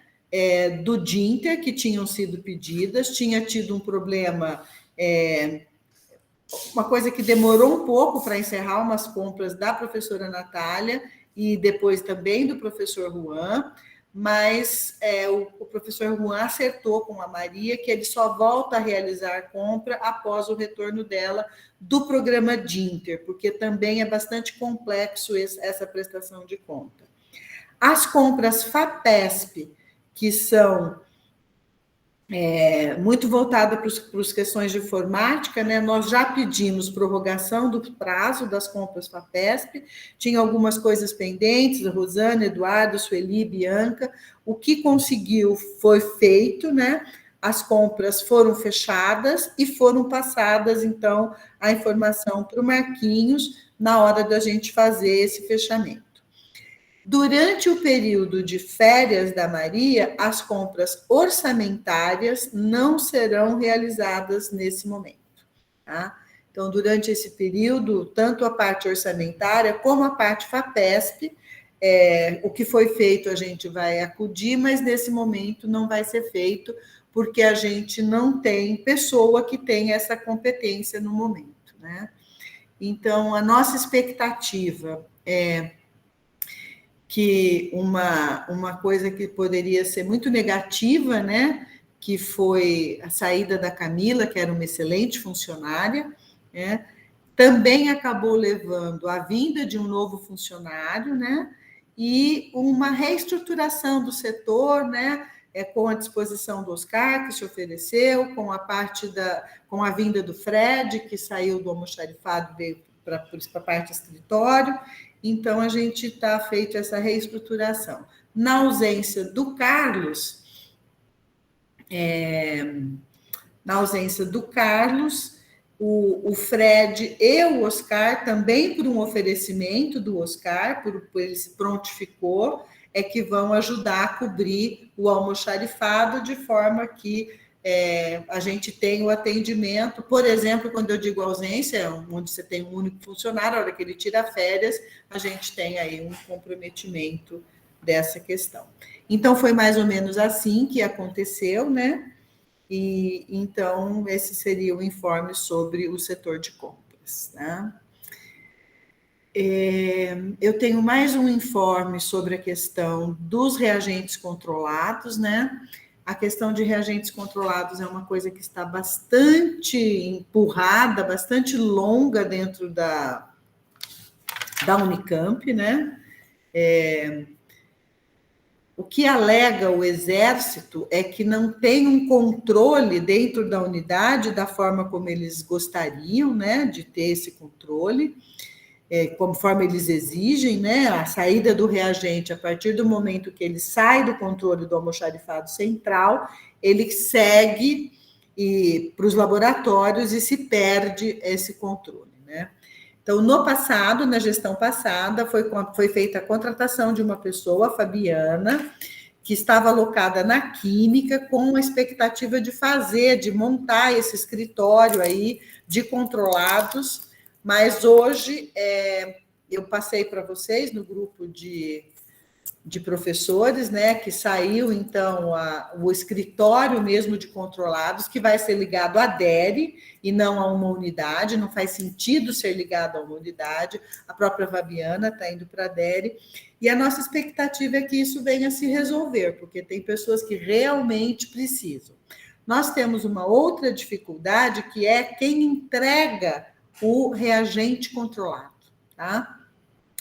Do Dinter, que tinham sido pedidas, tinha tido um problema, uma coisa que demorou um pouco para encerrar umas compras da professora Natália e depois também do professor Juan, mas o professor Juan acertou com a Maria que ele só volta a realizar a compra após o retorno dela do programa Dinter, porque também é bastante complexo essa prestação de conta. As compras FAPESP, que são muito voltadas para as questões de informática, né? Nós já pedimos prorrogação do prazo das compras FAPESP, tinha algumas coisas pendentes, a Rosana, Eduardo, Sueli, Bianca, o que conseguiu foi feito, né? As compras foram fechadas e foram passadas, então, a informação para o Marquinhos na hora da gente fazer esse fechamento. Durante o período de férias da Maria, as compras orçamentárias não serão realizadas nesse momento, tá? Então, durante esse período, tanto a parte orçamentária como a parte FAPESP, o que foi feito a gente vai acudir, mas nesse momento não vai ser feito, porque a gente não tem pessoa que tenha essa competência no momento, né? Então, a nossa expectativa é que uma coisa que poderia ser muito negativa, né, que foi a saída da Camila, que era uma excelente funcionária, né, também acabou levando à vinda de um novo funcionário, né, e uma reestruturação do setor, né, com a disposição do Oscar, que se ofereceu, com a vinda do Fred, que saiu do almoxarifado, veio para a parte escritório. Então, a gente está feito essa reestruturação. Na ausência do Carlos, o Fred e o Oscar, também por um oferecimento do Oscar, ele se prontificou, é que vão ajudar a cobrir o almoxarifado, de forma que a gente tem o atendimento. Por exemplo, quando eu digo ausência, onde você tem um único funcionário, a hora que ele tira férias, a gente tem aí um comprometimento dessa questão. Então, foi mais ou menos assim que aconteceu, né? E então, esse seria o informe sobre o setor de compras, né? Eu tenho mais um informe sobre a questão dos reagentes controlados, né? A questão de reagentes controlados é uma coisa que está bastante empurrada, bastante longa dentro da Unicamp, né? O que alega o Exército é que não tem um controle dentro da unidade da forma como eles gostariam, né, de ter esse controle, conforme eles exigem, né, a saída do reagente, a partir do momento que ele sai do controle do almoxarifado central, ele segue para os laboratórios e se perde esse controle, né? Então, no passado, na gestão passada, foi feita a contratação de uma pessoa, a Fabiana, que estava alocada na Química, com a expectativa de montar esse escritório aí de controlados, mas hoje eu passei para vocês no grupo de professores, né, que saiu, então, o escritório mesmo de controlados, que vai ser ligado à DERE e não a uma unidade, não faz sentido ser ligado a uma unidade, a própria Fabiana está indo para a DERE, e a nossa expectativa é que isso venha a se resolver, porque tem pessoas que realmente precisam. Nós temos uma outra dificuldade, que é quem entrega o reagente controlado, tá?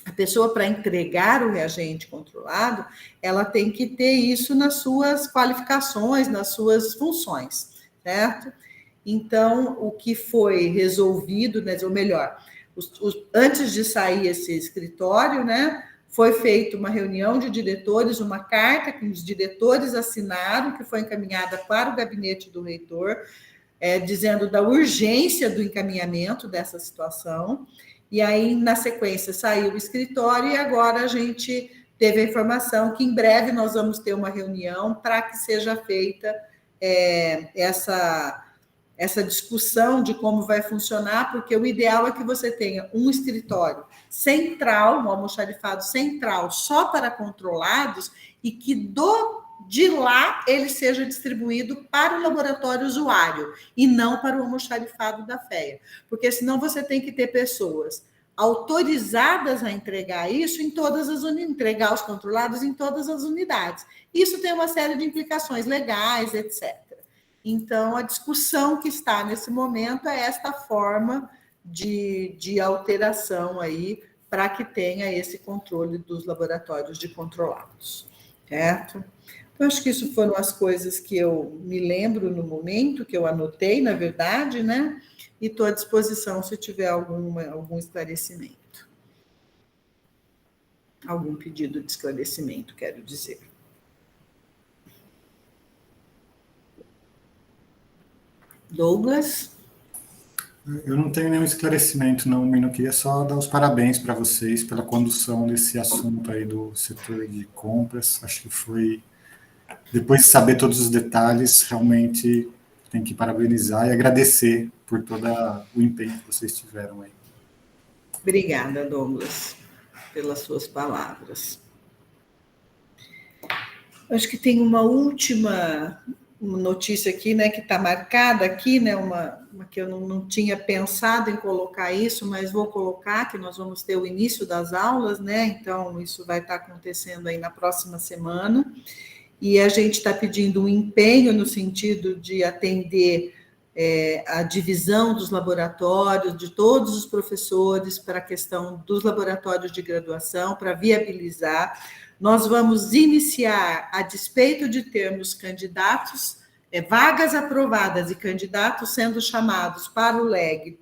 A pessoa, para entregar o reagente controlado, ela tem que ter isso nas suas qualificações, nas suas funções, certo? Então, o que foi resolvido, né, ou melhor, antes de sair esse escritório, né, foi feita uma reunião de diretores, uma carta que os diretores assinaram, que foi encaminhada para o gabinete do reitor, dizendo da urgência do encaminhamento dessa situação. E aí, na sequência, saiu o escritório e agora a gente teve a informação que em breve nós vamos ter uma reunião para que seja feita essa discussão de como vai funcionar, porque o ideal é que você tenha um escritório central, um almoxarifado central só para controlados e que de lá ele seja distribuído para o laboratório usuário e não para o almoxarifado da FEA, porque senão você tem que ter pessoas autorizadas a entregar isso em todas as unidades, entregar os controlados em todas as unidades. Isso tem uma série de implicações legais, etc. Então, a discussão que está nesse momento é esta forma de alteração aí para que tenha esse controle dos laboratórios de controlados, certo? Então, acho que isso foram as coisas que eu me lembro no momento, que eu anotei, na verdade, né? E estou à disposição se tiver algum esclarecimento. Algum pedido de esclarecimento, quero dizer. Douglas? Eu não tenho nenhum esclarecimento, não, Mina. Eu queria só dar os parabéns para vocês pela condução desse assunto aí do setor de compras. Acho que foi... Depois de saber todos os detalhes, realmente tem que parabenizar e agradecer por todo o empenho que vocês tiveram aí. Obrigada, Douglas, pelas suas palavras. Acho que tem uma última notícia aqui, né, que está marcada aqui, né, uma que eu não tinha pensado em colocar isso, mas vou colocar, que nós vamos ter o início das aulas, né, então isso vai estar acontecendo aí na próxima semana, e a gente está pedindo um empenho no sentido de atender a divisão dos laboratórios, de todos os professores, para a questão dos laboratórios de graduação, para viabilizar. Nós vamos iniciar, a despeito de termos candidatos, vagas aprovadas e candidatos sendo chamados para o LEG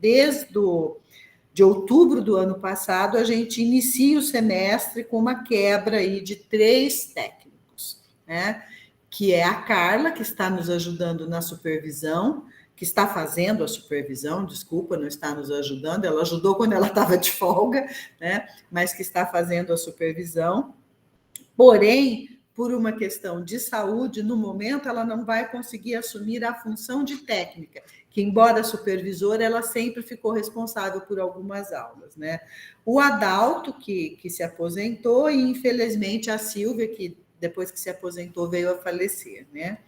de outubro do ano passado, a gente inicia o semestre com uma quebra aí de 3 técnicos, né? Que é a Carla, que está nos ajudando na supervisão, que está fazendo a supervisão, desculpa, não está nos ajudando, ela ajudou quando ela estava de folga, né? Mas que está fazendo a supervisão. Porém, por uma questão de saúde, no momento, ela não vai conseguir assumir a função de técnica, que, embora supervisora, ela sempre ficou responsável por algumas aulas, né? O Adalto, que se aposentou, e, infelizmente, a Silvia, que depois que se aposentou, veio a falecer, né?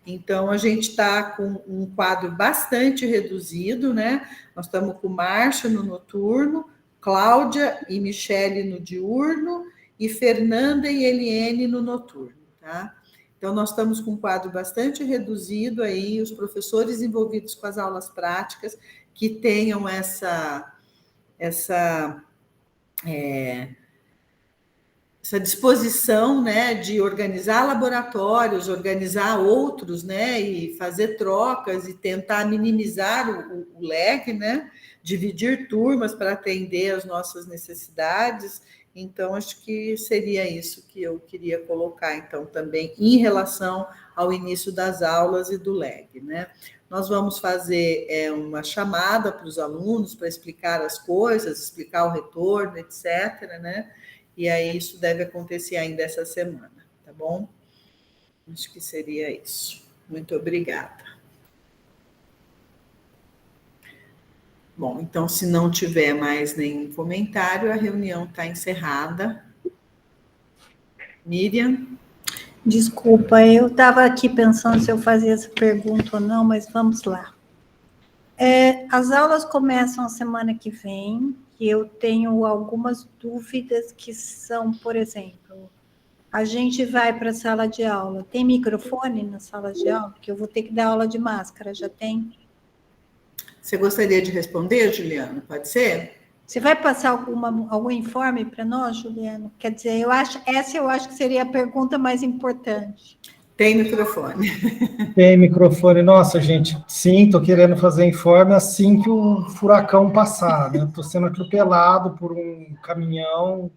Então, a gente está com um quadro bastante reduzido, né? Nós estamos com Márcia no noturno, Cláudia e Michele no diurno, e Fernanda e Eliene no noturno, tá? Então, nós estamos com um quadro bastante reduzido aí, os professores envolvidos com as aulas práticas, que tenham essa disposição, né, de organizar laboratórios, organizar outros, né, e fazer trocas e tentar minimizar o leque, né, dividir turmas para atender as nossas necessidades. Então, acho que seria isso que eu queria colocar, então, também em relação ao início das aulas e do LEG, né? Nós vamos fazer uma chamada para os alunos para explicar as coisas, explicar o retorno, etc., né? E aí isso deve acontecer ainda essa semana, tá bom? Acho que seria isso. Muito obrigada. Bom, então, se não tiver mais nenhum comentário, a reunião está encerrada. Miriam? Desculpa, eu estava aqui pensando se eu fazia essa pergunta ou não, mas vamos lá. As aulas começam a semana que vem, e eu tenho algumas dúvidas que são, por exemplo, a gente vai para a sala de aula, tem microfone na sala de aula? Porque eu vou ter que dar aula de máscara, já tem? Você gostaria de responder, Juliana? Pode ser? Você vai passar algum informe para nós, Juliana? Quer dizer, eu acho que seria a pergunta mais importante. Tem microfone. Tem microfone. Nossa, gente, sim, estou querendo fazer informe assim que o furacão passar, né? Estou sendo atropelado por um caminhão,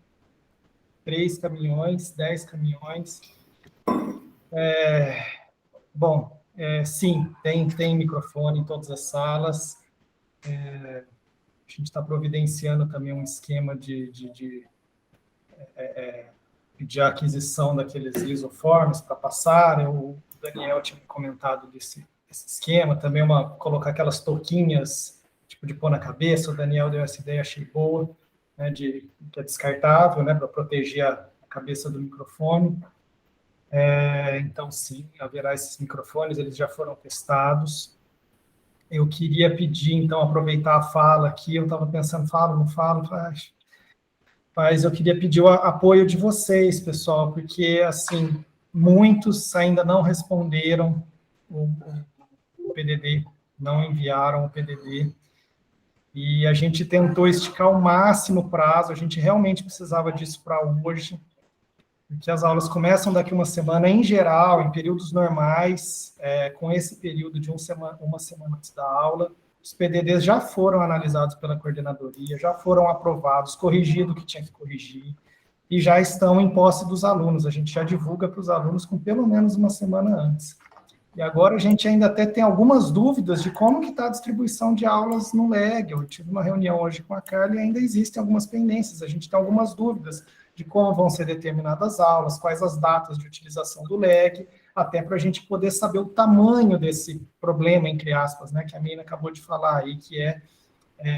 3 caminhões, 10 caminhões. Sim, tem microfone em todas as salas. A gente está providenciando também um esquema de aquisição daqueles isoformes para passar. O Daniel tinha comentado desse esquema, também colocar aquelas touquinhas, tipo de pôr na cabeça. O Daniel deu essa ideia, achei boa, né, que é descartável, né, para proteger a cabeça do microfone. Então, sim, haverá esses microfones, eles já foram testados. Eu queria pedir, então, aproveitar a fala aqui, eu estava pensando, falo, não falo, mas eu queria pedir o apoio de vocês, pessoal, porque, assim, muitos ainda não responderam o PDD, não enviaram o PDD, e a gente tentou esticar ao máximo o prazo, a gente realmente precisava disso para hoje, porque as aulas começam daqui uma semana, em geral, em períodos normais, com esse período de uma semana antes da aula. Os PDDs já foram analisados pela coordenadoria, já foram aprovados, corrigido o que tinha que corrigir, e já estão em posse dos alunos. A gente já divulga para os alunos com pelo menos uma semana antes. E agora a gente ainda até tem algumas dúvidas de como que está a distribuição de aulas no LEG. Eu tive uma reunião hoje com a Carla e ainda existem algumas pendências. A gente tem algumas dúvidas de como vão ser determinadas aulas, quais as datas de utilização do LEG, até para a gente poder saber o tamanho desse problema, entre aspas, né, que a Mina acabou de falar aí, que é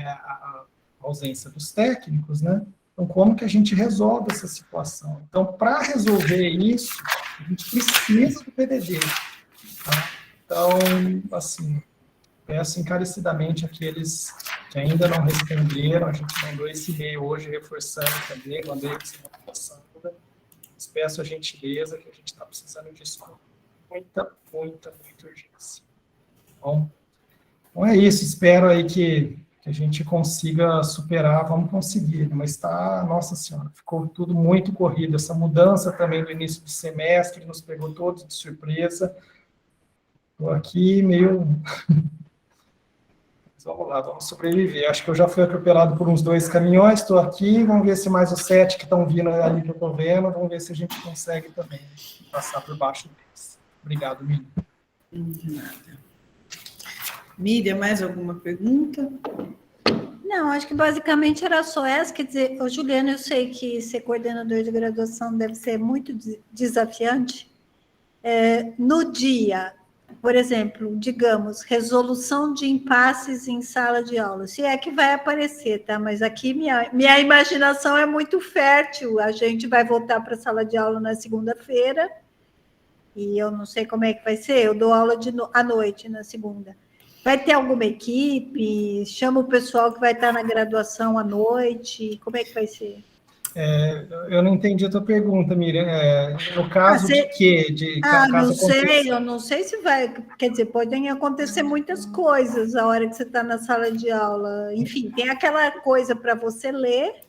a ausência dos técnicos, né? Então, como que a gente resolve essa situação? Então, para resolver isso, a gente precisa do PDD, tá? Então, assim, peço encarecidamente àqueles que ainda não responderam, a gente mandou esse e-mail hoje reforçando também, mandei semana passada. Peço a gentileza que a gente está precisando disso com muita urgência. Bom, então é isso, espero aí que a gente consiga superar, vamos conseguir, mas está, nossa senhora, ficou tudo muito corrido, essa mudança também do início do semestre, nos pegou todos de surpresa, estou aqui meio... Vamos lá, vamos sobreviver. Acho que eu já fui atropelado por uns 2 caminhões, estou aqui, vamos ver se mais os 7 que estão vindo ali que eu estou vendo, vamos ver se a gente consegue também passar por baixo deles. Obrigado, Miriam. De nada. Miriam, mais alguma pergunta? Não, acho que basicamente era só essa, quer dizer, Juliana, eu sei que ser coordenador de graduação deve ser muito desafiante. No dia, por exemplo, digamos, resolução de impasses em sala de aula, se é que vai aparecer, tá? Mas aqui minha imaginação é muito fértil, a gente vai voltar para a sala de aula na segunda-feira, e eu não sei como é que vai ser, eu dou aula à noite na segunda. Vai ter alguma equipe? Chama o pessoal que vai estar na graduação à noite? Como é que vai ser? Eu não entendi a tua pergunta, Miriam. No caso de quê? Não sei, eu não sei se vai... Quer dizer, podem acontecer muitas coisas a hora que você está na sala de aula. Enfim, tem aquela coisa para você ler.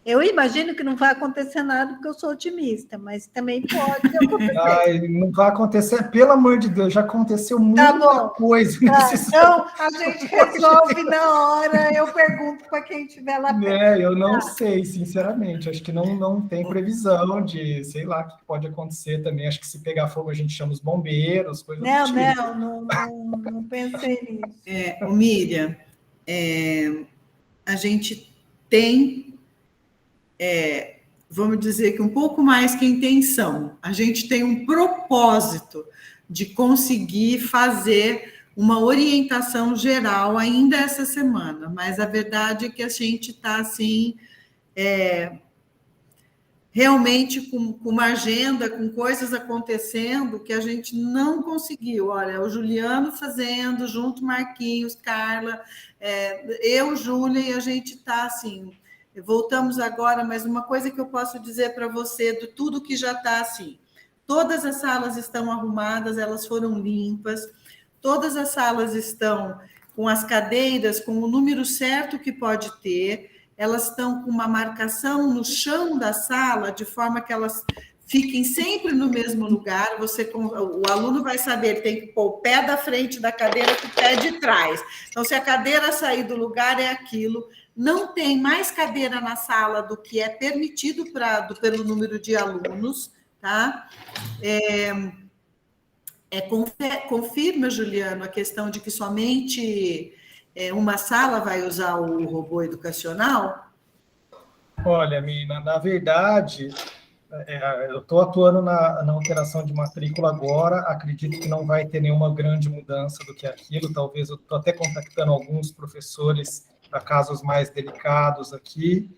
Eu imagino que não vai acontecer nada, porque eu sou otimista, mas também pode acontecer. Não vai acontecer, pelo amor de Deus, já aconteceu muita coisa. Então, a gente resolve na hora, eu pergunto para quem estiver lá perto. Eu não sei, sinceramente, acho que não tem previsão de, sei lá, o que pode acontecer também, acho que se pegar fogo a gente chama os bombeiros, coisa do tipo. Não pensei nisso. Miriam, a gente tem... vamos dizer que um pouco mais que intenção, a gente tem um propósito de conseguir fazer uma orientação geral ainda essa semana, mas a verdade é que a gente está assim, realmente com uma agenda, com coisas acontecendo que a gente não conseguiu. Olha, o Juliano fazendo, junto Marquinhos, Carla, eu, Júlia, e a gente está assim... Voltamos agora, mas uma coisa que eu posso dizer para você, de tudo que já está assim, todas as salas estão arrumadas, elas foram limpas, todas as salas estão com as cadeiras, com o número certo que pode ter, elas estão com uma marcação no chão da sala, de forma que elas fiquem sempre no mesmo lugar, o aluno vai saber, tem que pôr o pé da frente da cadeira com o pé de trás. Então, se a cadeira sair do lugar, é aquilo. Não tem mais cadeira na sala do que é permitido pelo número de alunos, tá? Confirma, Juliano, a questão de que somente uma sala vai usar o robô educacional? Olha, Mina, na verdade, eu estou atuando na alteração de matrícula agora, acredito que não vai ter nenhuma grande mudança do que aquilo, talvez eu estou até contactando alguns professores para casos mais delicados aqui,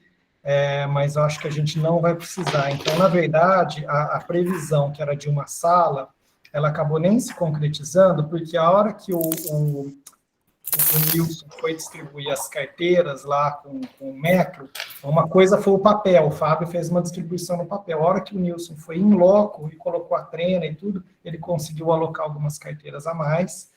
mas eu acho que a gente não vai precisar. Então, na verdade, a previsão que era de uma sala, ela acabou nem se concretizando, porque a hora que o Nilson foi distribuir as carteiras lá com o metro, uma coisa foi o papel, o Fábio fez uma distribuição no papel. A hora que o Nilson foi em loco e colocou a trena e tudo, ele conseguiu alocar algumas carteiras a mais.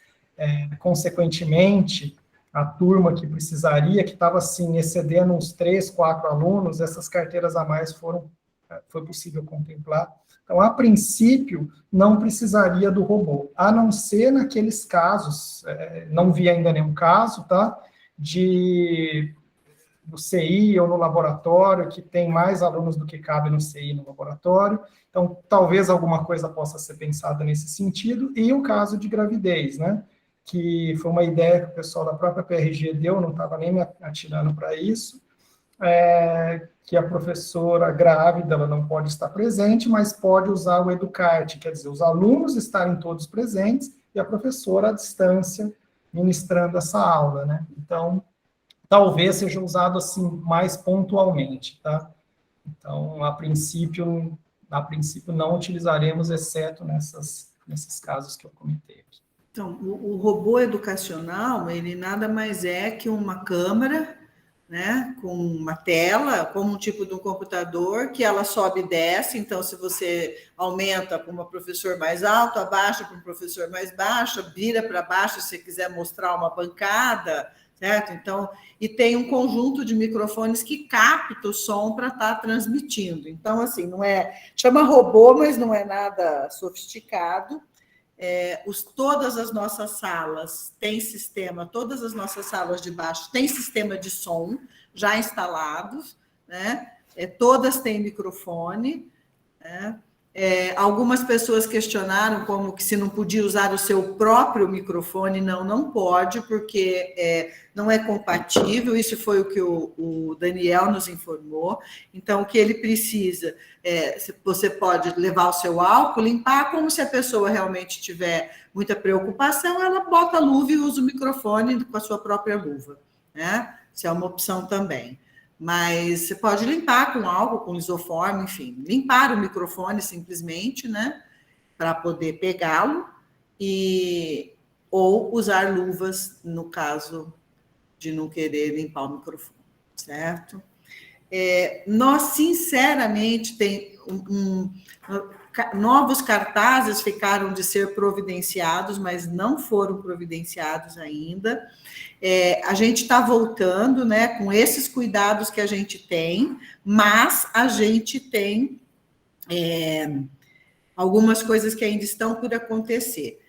Consequentemente, a turma que precisaria, que estava assim, excedendo uns 3, 4 alunos, essas carteiras a mais foi possível contemplar. Então, a princípio, não precisaria do robô, a não ser naqueles casos, não vi ainda nenhum caso, tá? Do CI ou no laboratório, que tem mais alunos do que cabe no CI e no laboratório. Então, talvez alguma coisa possa ser pensada nesse sentido. E o caso de gravidez, né? Que foi uma ideia que o pessoal da própria PRG deu, não estava nem me atirando para isso, que a professora grávida ela não pode estar presente, mas pode usar o Educarte, quer dizer, os alunos estarem todos presentes e a professora à distância ministrando essa aula, né? Então, talvez seja usado assim mais pontualmente, tá? Então, a princípio não utilizaremos, exceto nesses casos que eu comentei aqui. Então, o robô educacional, ele nada mais é que uma câmera, né, com uma tela, como um tipo de um computador, que ela sobe e desce. Então, se você aumenta para um professor mais alto, abaixa para um professor mais baixo, vira para baixo se você quiser mostrar uma bancada, certo? Então, e tem um conjunto de microfones que capta o som para estar transmitindo. Então, assim, não é... Chama robô, mas não é nada sofisticado. Todas as nossas salas têm sistema, todas as nossas salas de baixo têm sistema de som já instalados, né? Todas têm microfone, né? Algumas pessoas questionaram como que se não podia usar o seu próprio microfone. Não pode, porque não é compatível. Isso foi o que o Daniel nos informou. Então, o que ele precisa, você pode levar o seu álcool, limpar, como se a pessoa realmente tiver muita preocupação, ela bota a luva e usa o microfone com a sua própria luva, né? Isso é uma opção também. Mas você pode limpar com álcool, com lisoforme, enfim, limpar o microfone simplesmente, né, para poder pegá-lo, ou usar luvas no caso de não querer limpar o microfone, certo? Nós, sinceramente, novos cartazes ficaram de ser providenciados, mas não foram providenciados ainda. A gente está voltando, né, com esses cuidados que a gente tem, mas a gente tem algumas coisas que ainda estão por acontecer.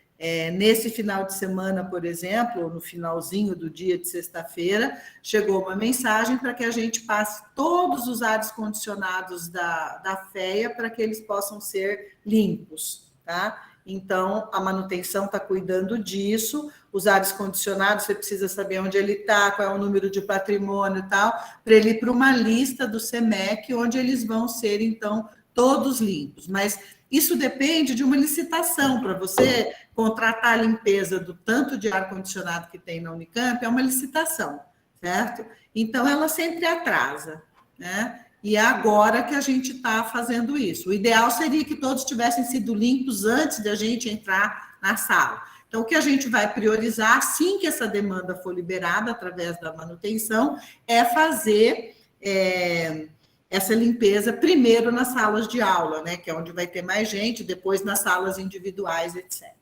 Nesse final de semana, por exemplo, no finalzinho do dia de sexta-feira, chegou uma mensagem para que a gente passe todos os ares condicionados da FEA para que eles possam ser limpos, tá? Então, a manutenção está cuidando disso. Os ares condicionados, você precisa saber onde ele está, qual é o número de patrimônio e tal, para ele ir para uma lista do SEMEC, onde eles vão ser, então, todos limpos. Mas isso depende de uma licitação. Para você contratar a limpeza do tanto de ar-condicionado que tem na Unicamp, é uma licitação, certo? Então, ela sempre atrasa, né? E é agora que a gente está fazendo isso. O ideal seria que todos tivessem sido limpos antes de a gente entrar na sala. Então, o que a gente vai priorizar, assim que essa demanda for liberada através da manutenção, é fazer essa limpeza primeiro nas salas de aula, né, que é onde vai ter mais gente, depois nas salas individuais, etc.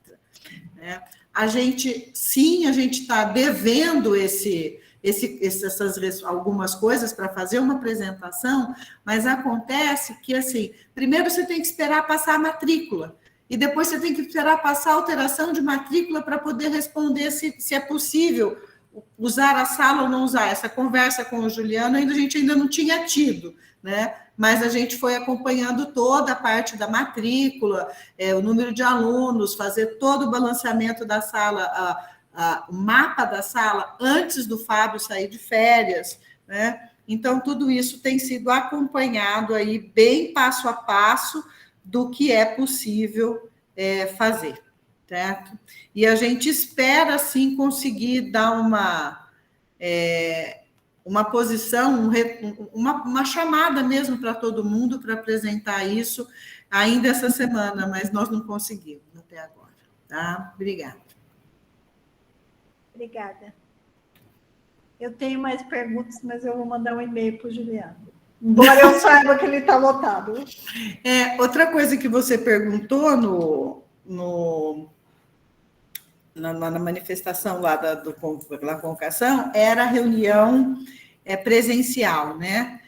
A gente está devendo algumas coisas para fazer uma apresentação, mas acontece que, assim, primeiro você tem que esperar passar a matrícula, e depois você tem que esperar passar a alteração de matrícula para poder responder se é possível usar a sala ou não usar. Essa conversa com o Juliano a gente ainda não tinha tido, né? Mas a gente foi acompanhando toda a parte da matrícula, o número de alunos, fazer todo o balanceamento da sala, o mapa da sala antes do Fábio sair de férias, né? Então, tudo isso tem sido acompanhado aí bem passo a passo do que é possível fazer, certo? E a gente espera, assim, conseguir dar uma posição, uma chamada mesmo para todo mundo para apresentar isso ainda essa semana, mas nós não conseguimos até agora, tá? Obrigada. Obrigada. Eu tenho mais perguntas, mas eu vou mandar um e-mail para o Juliano. Embora eu saiba que ele está lotado. Outra coisa que você perguntou na manifestação lá da convocação era a reunião presencial, né?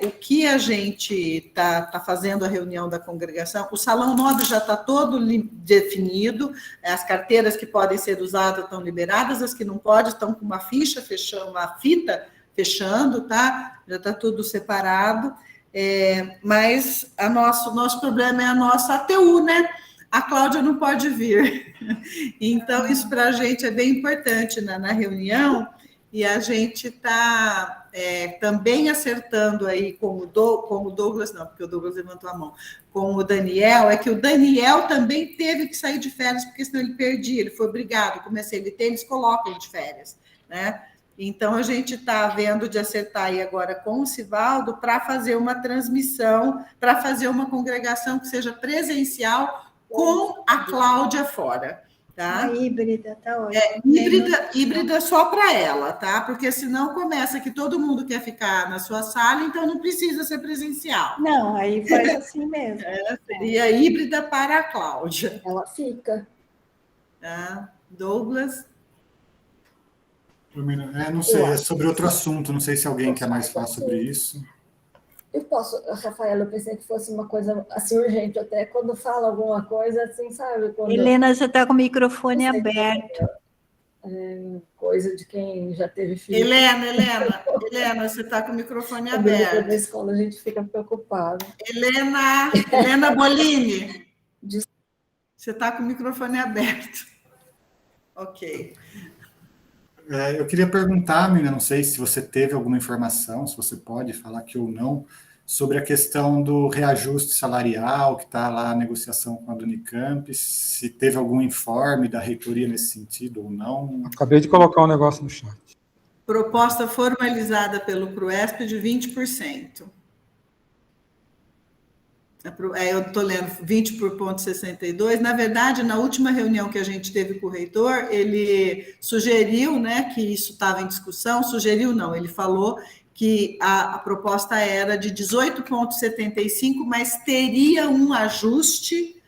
O que a gente está fazendo a reunião da congregação, o salão nobre já está todo definido, as carteiras que podem ser usadas estão liberadas, as que não podem estão com uma fita fechando, tá? Já está tudo separado, mas nosso problema é a nossa ATU, né? A Cláudia não pode vir. Então, isso para a gente é bem importante na reunião, e a gente está também acertando aí com o Douglas, não, porque o Douglas levantou a mão, com o Daniel, que o Daniel também teve que sair de férias, porque senão ele perdia, ele foi obrigado, como eles colocam ele de férias, né? Então, a gente está vendo de acertar aí agora com o Sivaldo para fazer uma transmissão, para fazer uma congregação que seja presencial com a Cláudia fora, Tá? A híbrida, tá ótimo. Híbrida só para ela, tá? Porque senão começa que todo mundo quer ficar na sua sala, então não precisa ser presencial. Não, aí faz assim mesmo. Seria híbrida para a Cláudia. Ela fica. Tá? Douglas? Não sei, é sobre outro assunto, não sei se alguém quer mais falar sobre isso. Eu posso, Rafaela, eu pensei que fosse uma coisa assim urgente, até quando fala alguma coisa assim, sabe? Quando Helena, você está com o microfone aberto. Coisa de quem já teve filho. Helena, você está com o microfone aberto. Da escola a gente fica preocupado. Helena Bolini, você está com o microfone aberto. Ok. Eu queria perguntar, Mina, não sei se você teve alguma informação, se você pode falar aqui ou não, sobre a questão do reajuste salarial, que está lá a negociação com a Unicamp, se teve algum informe da reitoria nesse sentido ou não. Acabei de colocar um negócio no chat. Proposta formalizada pelo CRUESP de 20%. Eu estou lendo 20 por ponto 62. Na verdade, na última reunião que a gente teve com o reitor, ele sugeriu, né, que isso estava em discussão, ele falou que a proposta era de 18,75, mas teria um ajuste,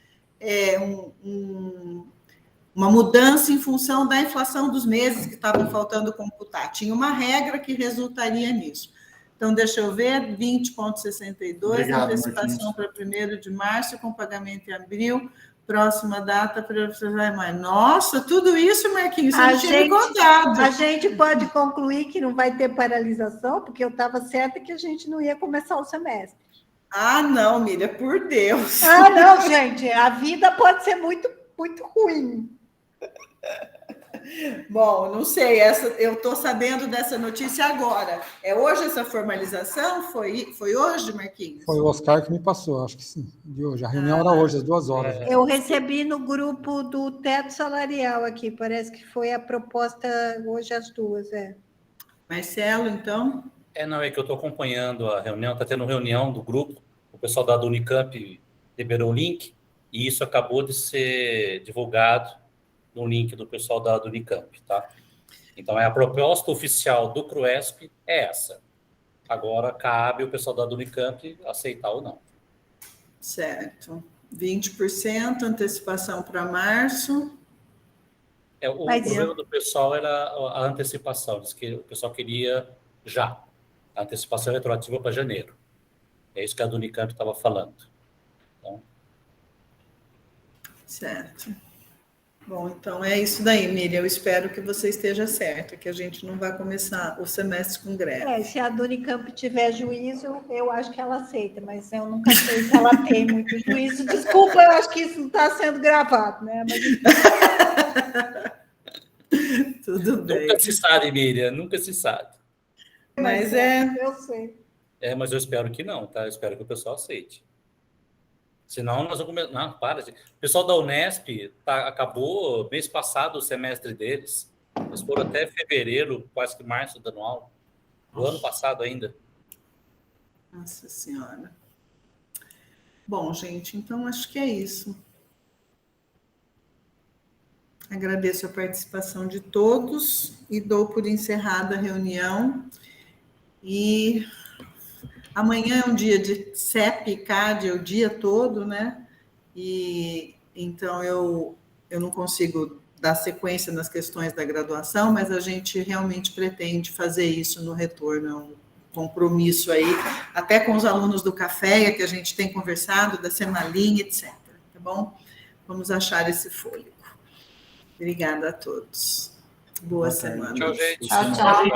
uma mudança em função da inflação dos meses que estavam faltando computar. Tinha uma regra que resultaria nisso. Então, deixa eu ver, 20,62, antecipação para 1º de março, com pagamento em abril, próxima data para maio. Nossa, tudo isso, Marquinhos, você não tinha me contado. A gente pode concluir que não vai ter paralisação, porque eu estava certa que a gente não ia começar o semestre. Ah, não, Miriam, por Deus. Ah, não, gente, a vida pode ser muito, muito ruim. Bom, não sei, eu estou sabendo dessa notícia agora. É hoje essa formalização? Foi hoje, Marquinhos? Foi o Oscar que me passou, acho que sim, de hoje. A reunião era hoje, às 2 horas. Eu recebi no grupo do teto salarial aqui, parece que foi a proposta hoje às 2, Marcelo, então? Não, é que eu estou acompanhando a reunião, está tendo reunião do grupo, o pessoal da Unicamp liberou o link, e isso acabou de ser divulgado no link do pessoal da Unicamp, tá? Então, a proposta oficial do CRUESP é essa. Agora, cabe o pessoal da Unicamp aceitar ou não. Certo. 20%, antecipação para março. O problema do pessoal era a antecipação. Diz que o pessoal queria já. A antecipação retroativa para janeiro. É isso que a Unicamp estava falando. Então... Certo. Bom, então é isso daí, Miriam. Eu espero que você esteja certa, que a gente não vai começar o semestre com greve. Se a Unicamp tiver juízo, eu acho que ela aceita, mas eu nunca sei se ela tem muito juízo. Desculpa, eu acho que isso não está sendo gravado, né? Mas... Tudo bem. Nunca se sabe, Miriam, nunca se sabe. Mas eu sei. Mas eu espero que não, tá? Eu espero que o pessoal aceite. Senão nós vamos começar... Não, para. O pessoal da Unesp acabou mês passado o semestre deles. Eles foram até fevereiro, quase que março, dando aula. Do ano passado ainda. Nossa Senhora. Bom, gente, então acho que é isso. Agradeço a participação de todos e dou por encerrada a reunião. E... amanhã é um dia de CEP e CAD, é o dia todo, né? E então eu não consigo dar sequência nas questões da graduação, mas a gente realmente pretende fazer isso no retorno, é um compromisso aí, até com os alunos do Café, que a gente tem conversado, da Semalinha, etc. Tá bom? Vamos achar esse fôlego. Obrigada a todos. Boa semana. Tchau, gente. Tchau, tchau.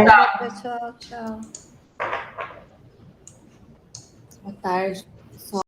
Tchau, pessoal. Tchau. Boa tarde.